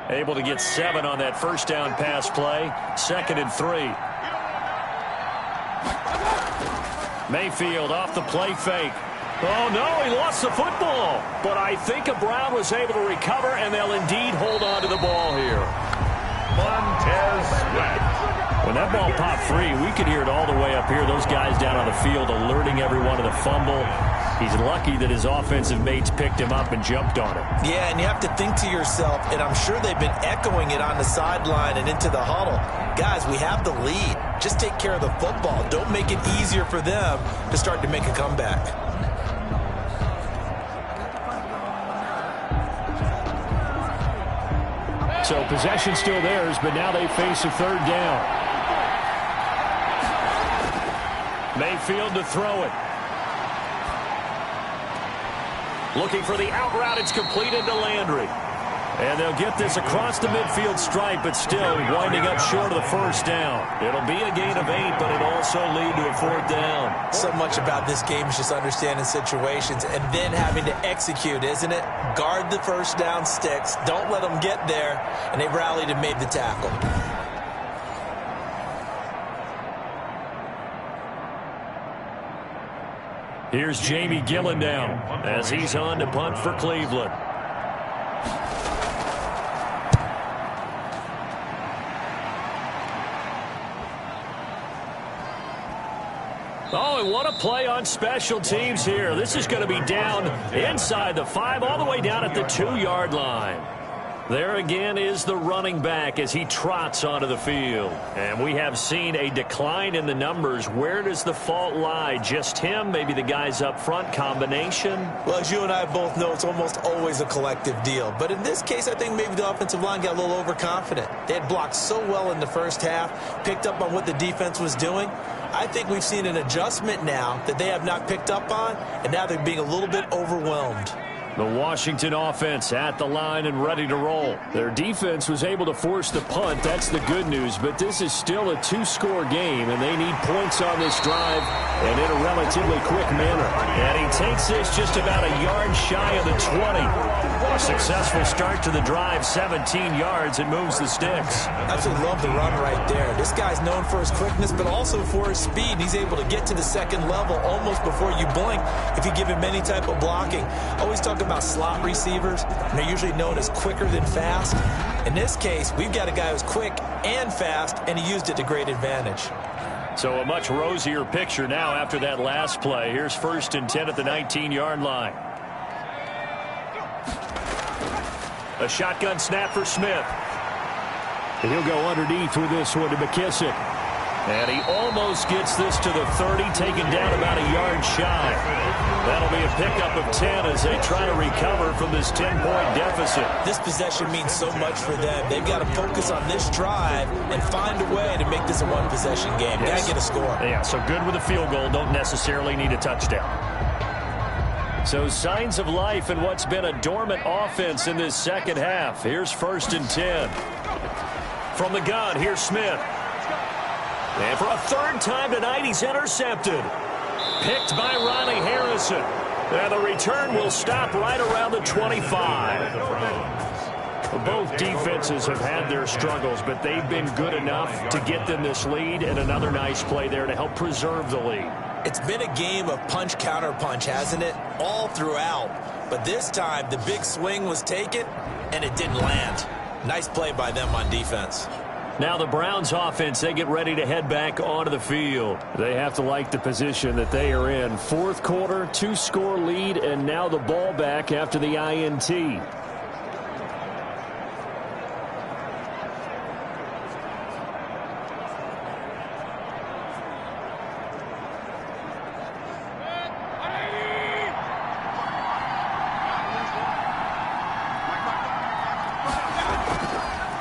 Speaker 2: Able to get 7 on that first down pass play. 2nd and 3. Mayfield off the play fake. Oh, no, he lost the football. But I think a Brown was able to recover, and they'll indeed hold on to the ball here.
Speaker 1: Montez Sweat.
Speaker 2: When that ball popped free, we could hear it all the way up here. Those guys down on the field alerting everyone of the fumble. He's lucky that his offensive mates picked him up and jumped on him.
Speaker 3: Yeah, and you have to think to yourself, and I'm sure they've been echoing it on the sideline and into the huddle. Guys, we have the lead. Just take care of the football. Don't make it easier for them to start to make a comeback.
Speaker 2: So possession still theirs, but now they face a 3rd down. Mayfield to throw it. Looking for the out route. It's completed to Landry. And they'll get this across the midfield stripe, but still winding up short of the first down. It'll be a gain of 8, but it'll also lead to a 4th down.
Speaker 3: So much about this game is just understanding situations and then having to execute, isn't it? Guard the first down sticks. Don't let them get there. And they rallied and made the tackle.
Speaker 2: Here's Jamie Gillendow as he's on to punt for Cleveland. Oh, and what a play on special teams here. This is going to be down inside the 5, all the way down at the 2-yard line. There again is the running back as he trots onto the field. And we have seen a decline in the numbers. Where does the fault lie? Just him? Maybe the guys up front? Combination?
Speaker 3: Well, as you and I both know, it's almost always a collective deal. But in this case, I think maybe the offensive line got a little overconfident. They had blocked so well in the first half, picked up on what the defense was doing. I think we've seen an adjustment now that they have not picked up on, and now they're being a little bit overwhelmed.
Speaker 2: The Washington offense at the line and ready to roll. Their defense was able to force the punt. That's the good news. But this is still a 2-score game, and they need points on this drive and in a relatively quick manner. And he takes this just about a yard shy of the 20. A successful start to the drive, 17 yards, and moves the sticks.
Speaker 3: Absolutely love the run right there. This guy's known for his quickness, but also for his speed. He's able to get to the second level almost before you blink if you give him any type of blocking. Always talk about slot receivers, and they're usually known as quicker than fast. In this case, we've got a guy who's quick and fast, and he used it to great advantage.
Speaker 2: So a much rosier picture now after that last play. Here's 1st and 10 at the 19-yard line. A shotgun snap for Smith. And he'll go underneath with this one to McKissick. And he almost gets this to the 30, taken down about a yard shy. That'll be a pickup of 10 as they try to recover from this 10-point deficit.
Speaker 3: This possession means so much for them. They've got to focus on this drive and find a way to make this a one-possession game. Got to get a score.
Speaker 2: Yeah, so good with a field goal. Don't necessarily need a touchdown. So signs of life in what's been a dormant offense in this second half. Here's 1st and 10. From the gun, here's Smith. And for a 3rd time tonight, he's intercepted. Picked by Ronnie Harrison. And the return will stop right around the 25. Both defenses have had their struggles, but they've been good enough to get them this lead, and another nice play there to help preserve the lead.
Speaker 3: It's been a game of punch-counter-punch, hasn't it? All throughout. But this time, the big swing was taken, and it didn't land. Nice play by them on defense.
Speaker 2: Now the Browns offense, they get ready to head back onto the field. They have to like the position that they are in. 4th quarter, 2-score lead, and now the ball back after the INT.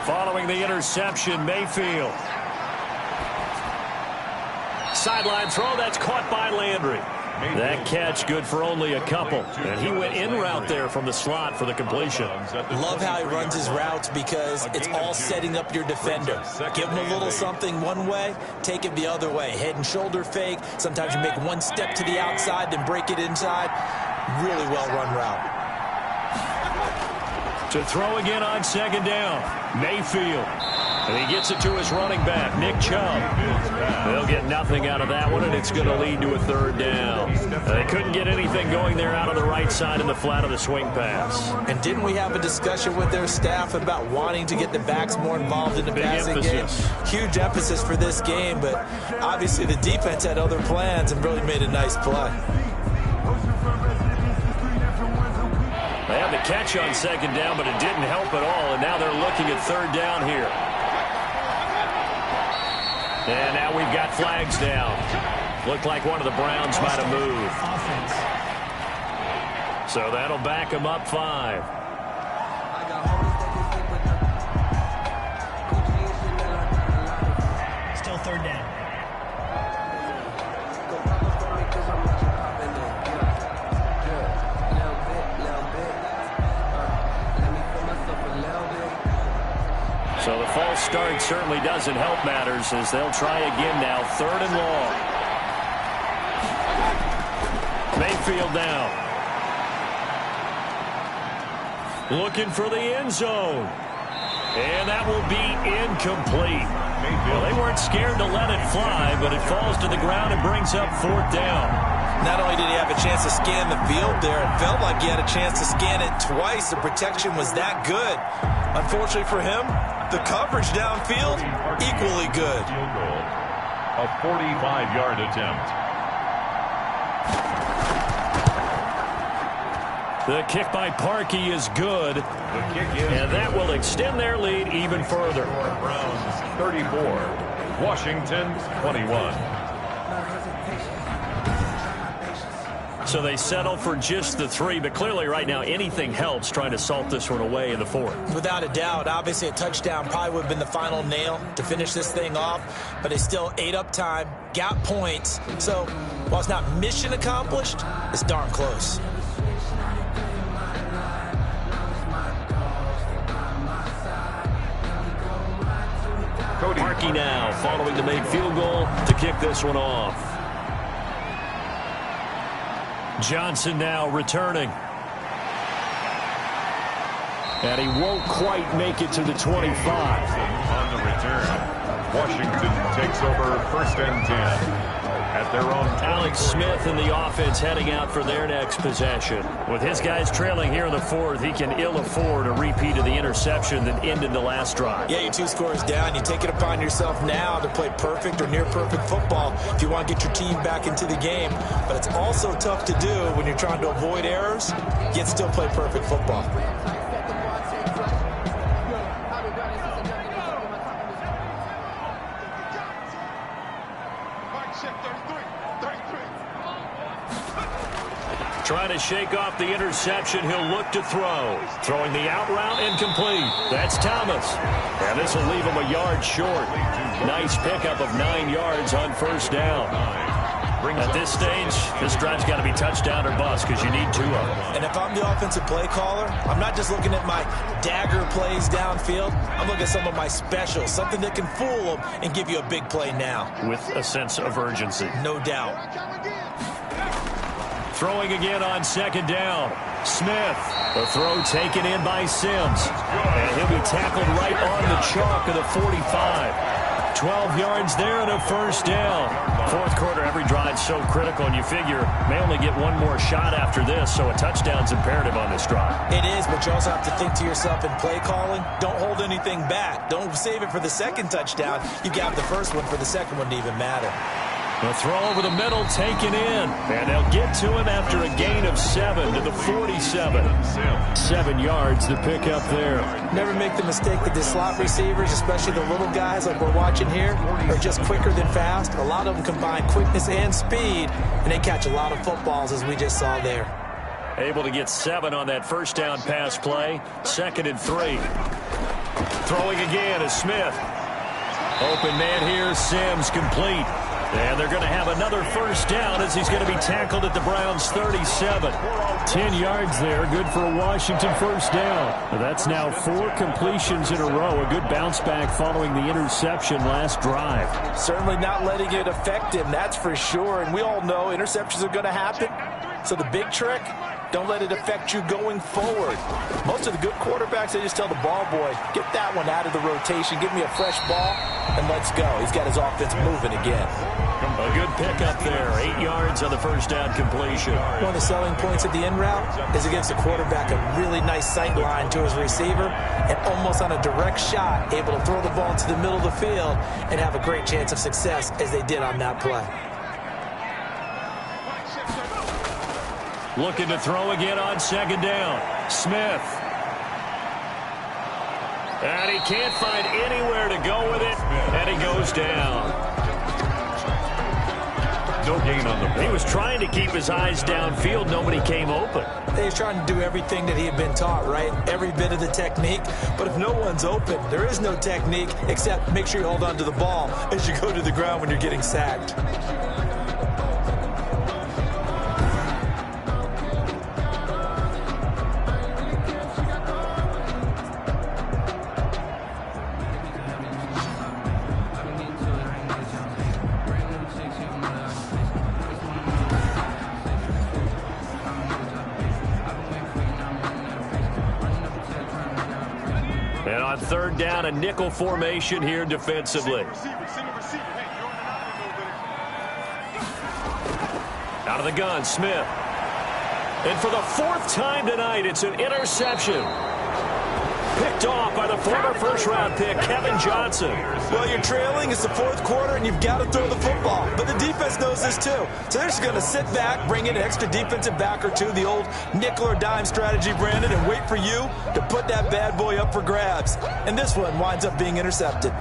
Speaker 2: Following the interception, Mayfield. Sideline throw, that's caught by Landry. That catch good for only a couple. And he went in route there from the slot for the completion.
Speaker 3: Love how he runs his routes because it's all setting up your defender. Give him a little something one way, take it the other way. Head and shoulder fake. Sometimes you make one step to the outside, then break it inside. Really well run route.
Speaker 2: To throw again on 2nd down, Mayfield. And he gets it to his running back, Nick Chubb. They'll get nothing out of that one, and it's going to lead to a 3rd down. They couldn't get anything going there out of the right side in the flat of the swing pass.
Speaker 3: And didn't we have a discussion with their staff about wanting to get the backs more involved in the passing game? Huge emphasis for this game, but obviously the defense had other plans and really made a nice play.
Speaker 2: They had the catch on 2nd down, but it didn't help at all, and now they're looking at 3rd down here. And now we've got flags down. Looked like one of the Browns might have moved. So that'll back them up 5.
Speaker 7: Still 3rd down.
Speaker 2: So the false start certainly doesn't help matters as they'll try again now. 3rd and long. Mayfield now. Looking for the end zone. And that will be incomplete. Well, they weren't scared to let it fly, but it falls to the ground and brings up 4th down.
Speaker 3: Not only did he have a chance to scan the field there, it felt like he had a chance to scan it twice. The protection was that good. Unfortunately for him, the coverage downfield, equally good.
Speaker 1: A 45-yard attempt.
Speaker 2: The kick by Parkey is good.
Speaker 1: The kick is
Speaker 2: and that will extend their lead even further.
Speaker 1: Browns 34, Washington 21.
Speaker 2: So they settle for just the 3, but clearly right now anything helps trying to salt this one away in the 4th.
Speaker 3: Without a doubt, obviously a touchdown probably would have been the final nail to finish this thing off, but they still ate up time, got points. So while it's not mission accomplished, it's darn close.
Speaker 2: Parkey now following the made field goal to kick this one off. Johnson now returning. And he won't quite make it to the 25.
Speaker 1: On the return, Washington takes over 1st and 10 at their own.
Speaker 2: Alex Smith and the offense heading out for their next possession. With his guys trailing here in the 4th, he can ill afford a repeat of the interception that ended the last drive.
Speaker 3: Yeah, you're 2 scores down. You take it upon yourself now to play perfect or near perfect football if you want to get your team back into the game. But it's also tough to do when you're trying to avoid errors, yet still play perfect football.
Speaker 2: Trying to shake off the interception, he'll look to throw. Throwing the out route incomplete. That's Thomas. And this will leave him a yard short. Nice pickup of 9 yards on 1st down. At this stage, this drive's got to be touchdown or bust because you need 2 of them.
Speaker 3: And if I'm the offensive play caller, I'm not just looking at my dagger plays downfield. I'm looking at some of my specials, something that can fool them and give you a big play now.
Speaker 2: With a sense of urgency.
Speaker 3: No doubt.
Speaker 2: Throwing again on 2nd down. Smith. The throw taken in by Sims. And he'll be tackled right on the chalk of the 45. 12 yards there and a 1st down. 4th quarter, every drive so critical, and you figure may only get 1 more shot after this, so a touchdown's imperative on this drive.
Speaker 3: It is, but you also have to think to yourself in play calling, don't hold anything back. Don't save it for the 2nd touchdown. You got the 1st one for the 2nd one to even matter.
Speaker 2: The throw over the middle taken in. And they'll get to him after a gain of 7 to the 47. 7 yards to pick up there.
Speaker 3: Never make the mistake that the slot receivers, especially the little guys like we're watching here, are just quicker than fast. A lot of them combine quickness and speed, and they catch a lot of footballs as we just saw there.
Speaker 2: Able to get 7 on that 1st down pass play. 2nd and 3. Throwing again is Smith. Open man here, Sims complete. And they're going to have another 1st down as he's going to be tackled at the Browns' 37. 10 yards there, good for a Washington 1st down. That's now 4 completions in a row. A good bounce back following the interception last drive.
Speaker 3: Certainly not letting it affect him, that's for sure. And we all know interceptions are going to happen. So the big trick, don't let it affect you going forward. Most of the good quarterbacks, they just tell the ball boy, get that one out of the rotation, give me a fresh ball, and let's go. He's got his offense moving again.
Speaker 2: A good pickup there. 8 yards on the 1st down completion.
Speaker 3: One of the selling points of the in route is against the quarterback, a really nice sight line to his receiver, and almost on a direct shot, able to throw the ball into the middle of the field and have a great chance of success as they did on that play.
Speaker 2: Looking to throw again on 2nd down. Smith. And he can't find anywhere to go with it, and he goes down.
Speaker 1: No gain on the play.
Speaker 2: He was trying to keep his eyes downfield. Nobody came open.
Speaker 3: He was trying to do everything that he had been taught, right? Every bit of the technique. But if no one's open, there is no technique except make sure you hold on to the ball as you go to the ground when you're getting sacked.
Speaker 2: And on 3rd down, a nickel formation here defensively. Out of the gun, Smith. And for the 4th time tonight, it's an interception. Picked off by the former first-round pick, Kevin Johnson.
Speaker 3: Well, you're trailing. It's the fourth quarter, and you've got to throw the football. But the defense knows this, too. So they're just going to sit back, bring in an extra defensive back or two, the old nickel or dime strategy, Brandon, and wait for you to put that bad boy up for grabs. And this one winds up being intercepted.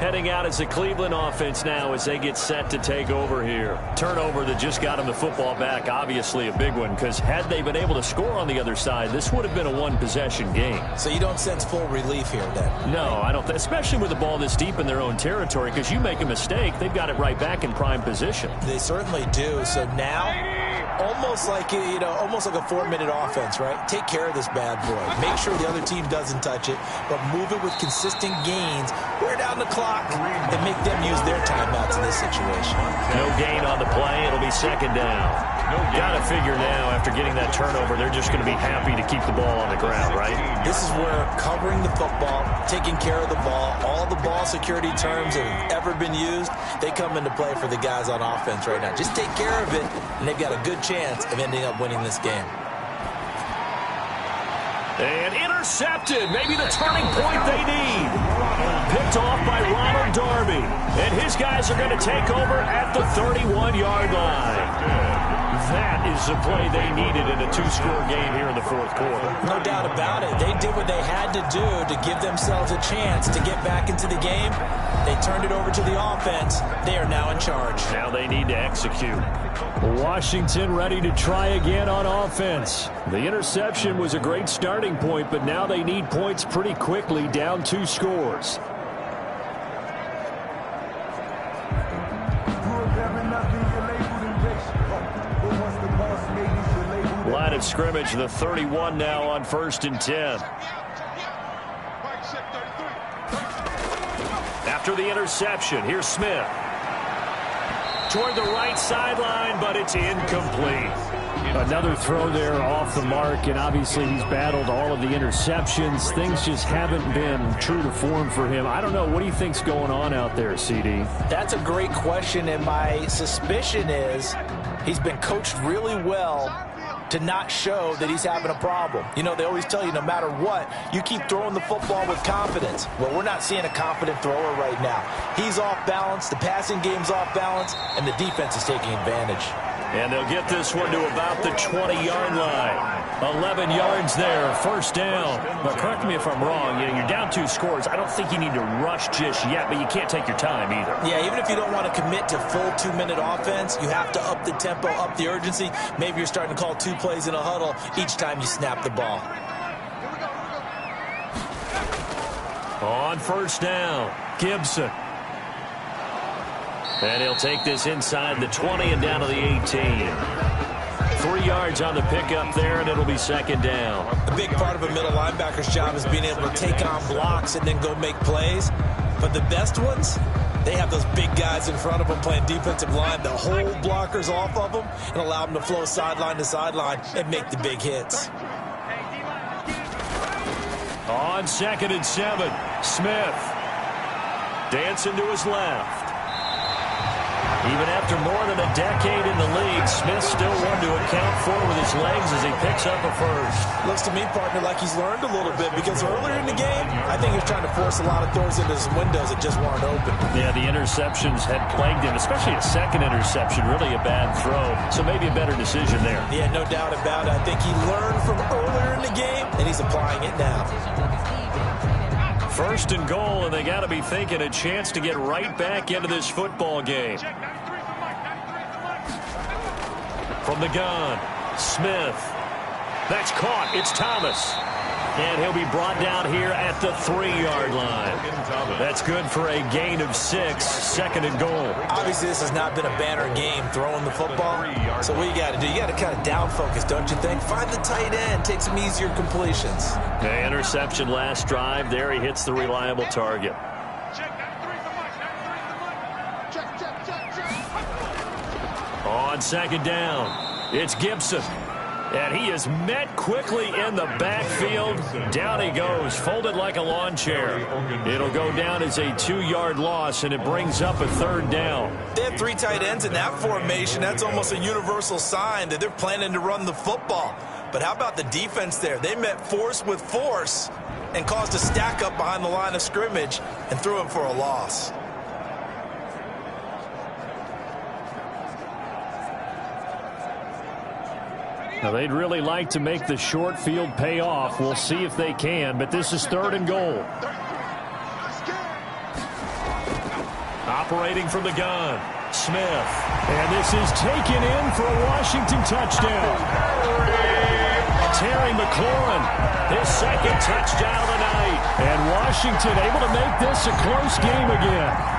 Speaker 2: Heading out as the Cleveland offense now as they get set to take over here. Turnover that just got them the football back, obviously a big one, because had they been able to score on the other side, this would have been a one-possession game.
Speaker 3: So you don't sense full relief here, then?
Speaker 2: No, I don't. Especially with the ball this deep in their own territory, because you make a mistake, they've got it right back in prime position.
Speaker 3: They certainly do. So now, almost like a 4-minute offense, right? Take care of this bad boy. Make sure the other team doesn't touch it, but move it with consistent gains. Wear down the clock and make them use their timeouts in this situation.
Speaker 2: No gain on the play. It'll be second down. Got to figure now, after getting that turnover, they're just going to be happy to keep the ball on the ground, right?
Speaker 3: This is where covering the football, taking care of the ball, all the ball security terms that have ever been used, they come into play for the guys on offense right now. Just take care of it, and they've got a good chance of ending up winning this game.
Speaker 2: And intercepted. Maybe the turning point they need. Picked off by Ronald Darby. And his guys are going to take over at the 31-yard line. That is the play they needed in a two-score game here in the fourth quarter.
Speaker 3: No doubt about it. They did what they had to do to give themselves a chance to get back into the game. They turned it over to the offense. They are now in charge.
Speaker 2: Now they need to execute. Washington ready to try again on offense. The interception was a great starting point, but now they need points pretty quickly, down 2 scores. Line of scrimmage, the 31 now on 1st and 10. After the interception, here's Smith. Toward the right sideline, but it's incomplete. Another throw there off the mark, and obviously he's battled all of the interceptions. Things just haven't been true to form for him. I don't know. What do you think's going on out there, CD?
Speaker 3: That's a great question, and my suspicion is he's been coached really well to not show that he's having a problem. You know, they always tell you no matter what, you keep throwing the football with confidence. Well, we're not seeing a confident thrower right now. He's off balance, the passing game's off balance, and the defense is taking advantage.
Speaker 2: And they'll get this one to about the 20-yard line. 11 yards there, first down. But correct me if I'm wrong, you're down 2 scores. I don't think you need to rush just yet, but you can't take your time either.
Speaker 3: Yeah, even if you don't want to commit to full 2-minute offense, you have to up the tempo, up the urgency. Maybe you're starting to call 2 plays in a huddle each time you snap the ball.
Speaker 2: On first down, Gibson. And he'll take this inside the 20 and down to the 18. 3 yards on the pickup there, and it'll be second down.
Speaker 3: A big part of a middle linebacker's job is being able to take on blocks and then go make plays. But the best ones, they have those big guys in front of them playing defensive line that hold blockers off of them and allow them to flow sideline to sideline and make the big hits.
Speaker 2: On 2nd and 7, Smith dancing to his left. Even after more than a decade in the league, Smith still one to account for with his legs as he picks up a first.
Speaker 3: Looks to me, partner, like he's learned a little bit because earlier in the game, I think he was trying to force a lot of throws into his windows that just weren't open.
Speaker 2: Yeah, the interceptions had plagued him, especially a second interception, really a bad throw. So maybe a better decision there.
Speaker 3: Yeah, no doubt about it. I think he learned from earlier in the game, and he's applying it now.
Speaker 2: First and goal, and they got to be thinking a chance to get right back into this football game. From the gun, Smith. That's caught. It's Thomas. And he'll be brought down here at the 3-yard line. That's good for a gain of 6, second and goal.
Speaker 3: Obviously, this has not been a banner game throwing the football. So what you got to do, you got to kind of down focus, don't you think? Find the tight end, take some easier completions.
Speaker 2: The interception last drive. There he hits the reliable target. On second down, it's Gibson. And he is met quickly in the backfield. Down he goes, folded like a lawn chair. It'll go down as a 2-yard loss, and it brings up a 3rd down.
Speaker 3: They have 3 tight ends in that formation. That's almost a universal sign that they're planning to run the football. But how about the defense there? They met force with force, and caused a stack up behind the line of scrimmage and threw him for a loss.
Speaker 2: Now, they'd really like to make the short field pay off. We'll see if they can, but this is 3rd and goal. Operating from the gun, Smith. And this is taken in for a Washington touchdown. Terry McLaurin, his 2nd touchdown of the night. And Washington able to make this a close game again.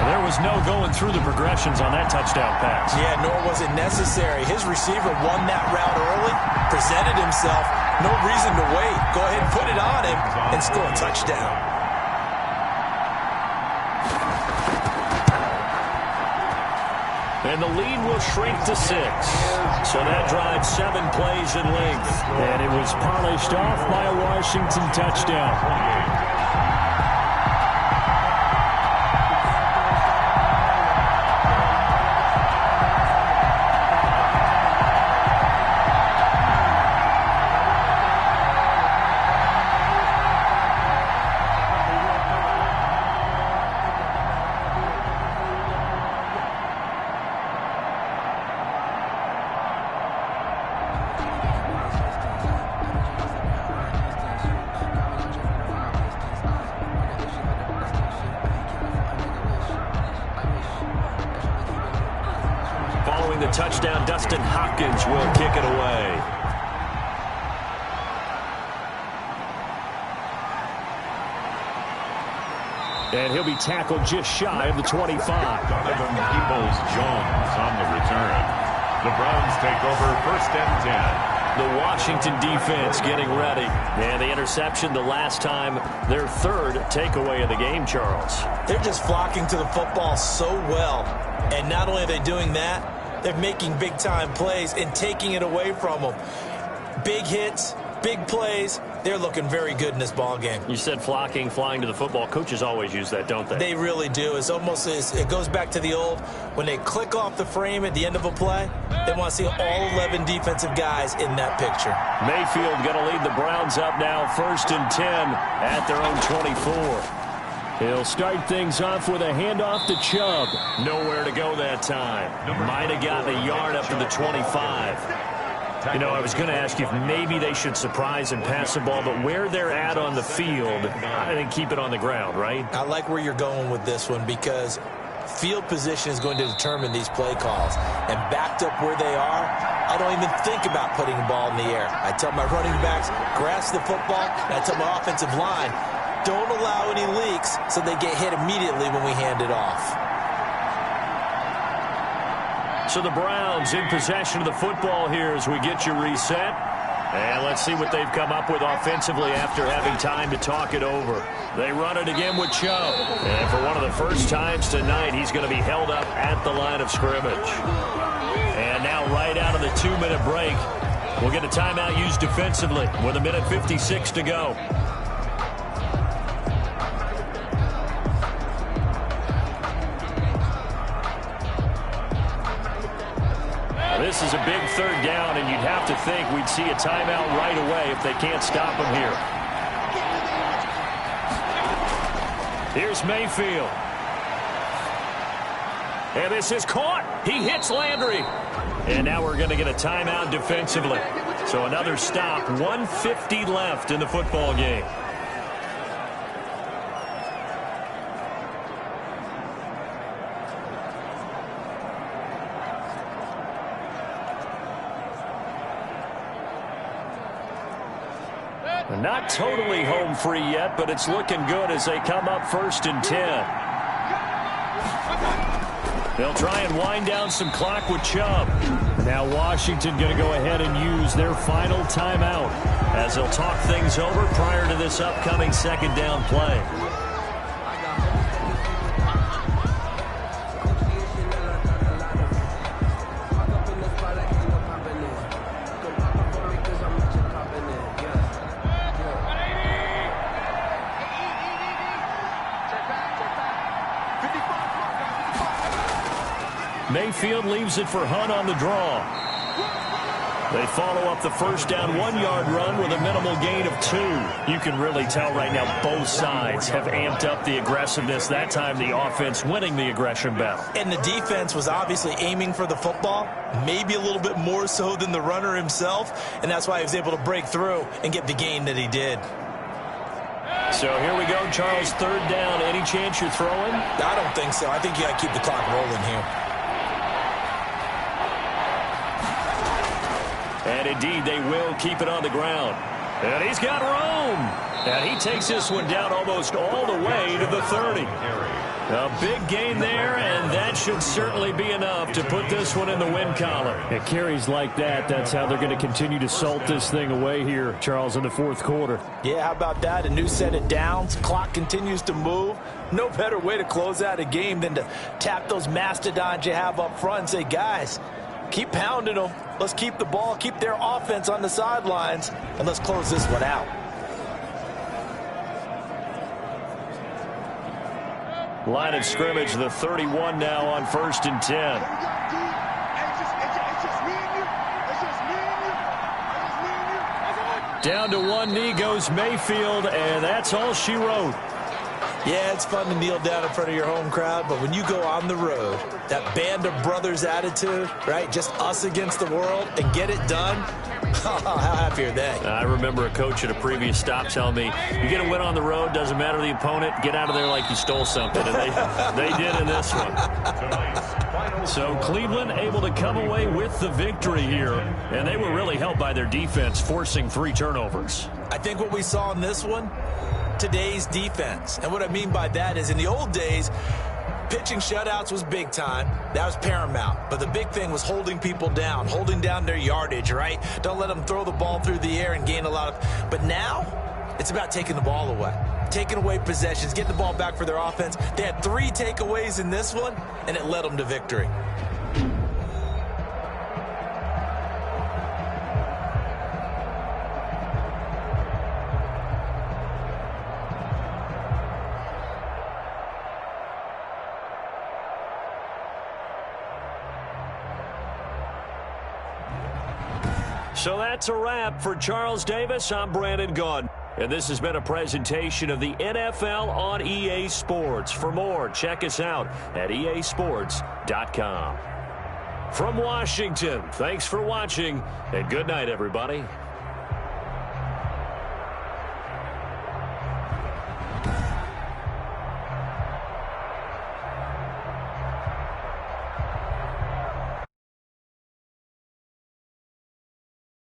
Speaker 2: There was no going through the progressions on that touchdown pass.
Speaker 3: Yeah, nor was it necessary. His receiver won that route early, presented himself. No reason to wait. Go ahead and put it on him and score a touchdown.
Speaker 2: And the lead will shrink to 6. So that drives 7 plays in length. And it was polished off by a Washington touchdown. Touchdown, Dustin Hopkins will kick it away. And he'll be tackled just shy of the 25.
Speaker 1: Donovan Peoples-Jones on the return. The Browns take over 1st and 10.
Speaker 2: The Washington defense getting ready. And the interception the last time, their 3rd takeaway of the game, Charles.
Speaker 3: They're just flocking to the football so well. And not only are they doing that, they're making big-time plays and taking it away from them. Big hits, big plays. They're looking very good in this ball game.
Speaker 2: You said flocking, flying to the football. Coaches always use that, don't they?
Speaker 3: They really do. It's almost it goes back to the old, when they click off the frame at the end of a play, they want to see all 11 defensive guys in that picture.
Speaker 2: Mayfield going to lead the Browns up now, 1st and 10 at their own 24. He'll start things off with a handoff to Chubb. Nowhere to go that time. Might have gotten a yard up to the 25. You know, I was going to ask you if maybe they should surprise and pass the ball, but where they're at on the field, I think keep it on the ground, right?
Speaker 3: I like where you're going with this one because field position is going to determine these play calls. And backed up where they are, I don't even think about putting the ball in the air. I tell my running backs, grasp the football, and I tell my offensive line, don't allow any leaks so they get hit immediately when we hand it off.
Speaker 2: So the Browns in possession of the football here as we get you reset. And let's see what they've come up with offensively after having time to talk it over. They run it again with Chubb. And for one of the first times tonight, he's going to be held up at the line of scrimmage. And now right out of the 2-minute break, we'll get a timeout used defensively with 1:56 to go. This is a big 3rd down, and you'd have to think we'd see a timeout right away if they can't stop him here. Here's Mayfield. And this is caught. He hits Landry. And now we're going to get a timeout defensively. So another stop, 1:50 left in the football game. Not totally home free yet, but it's looking good as they come up 1st and 10. They'll try and wind down some clock with Chubb. Now Washington going to go ahead and use their final timeout as they'll talk things over prior to this upcoming 2nd down play. Mayfield leaves it for Hunt on the draw. They follow up the first down 1-yard run with a minimal gain of 2. You can really tell right now both sides have amped up the aggressiveness. That time the offense winning the aggression battle.
Speaker 3: And the defense was obviously aiming for the football, maybe a little bit more so than the runner himself, and that's why he was able to break through and get the gain that he did.
Speaker 2: So here we go, Charles, 3rd down. Any chance you're throwing?
Speaker 3: I don't think so. I think you got to keep the clock rolling here.
Speaker 2: And indeed, they will keep it on the ground. And he's got room. And he takes this one down almost all the way to the 30. A big gain there, and that should certainly be enough to put this one in the win column.
Speaker 7: And carries like that, that's how they're going to continue to salt this thing away here, Charles, in the 4th quarter.
Speaker 3: Yeah, how about that? A new set of downs. Clock continues to move. No better way to close out a game than to tap those mastodons you have up front and say, guys, keep pounding them. Let's keep the ball, keep their offense on the sidelines, and let's close this one out.
Speaker 2: Line of scrimmage, the 31 now on 1st and 10. Down to one knee goes Mayfield, and that's all she wrote.
Speaker 3: Yeah, it's fun to kneel down in front of your home crowd, but when you go on the road, that band of brothers attitude, right, just us against the world, and get it done, how happy are they?
Speaker 2: I remember a coach at a previous stop telling me, you get a win on the road, doesn't matter the opponent, get out of there like you stole something, and they did in this one. So Cleveland able to come away with the victory here, and they were really helped by their defense, forcing 3 turnovers.
Speaker 3: I think what we saw in this one, today's defense. And what I mean by that is in the old days, pitching shutouts was big time. That was paramount. But the big thing was holding people down, holding down their yardage, right? Don't let them throw the ball through the air and gain a lot of... But now, it's about taking the ball away. Taking away possessions, getting the ball back for their offense. They had 3 takeaways in this one, and it led them to victory.
Speaker 2: So that's a wrap for Charles Davis. I'm Brandon Gaudin. And this has been a presentation of the NFL on EA Sports. For more, check us out at easports.com. From Washington, thanks for watching, and good night, everybody.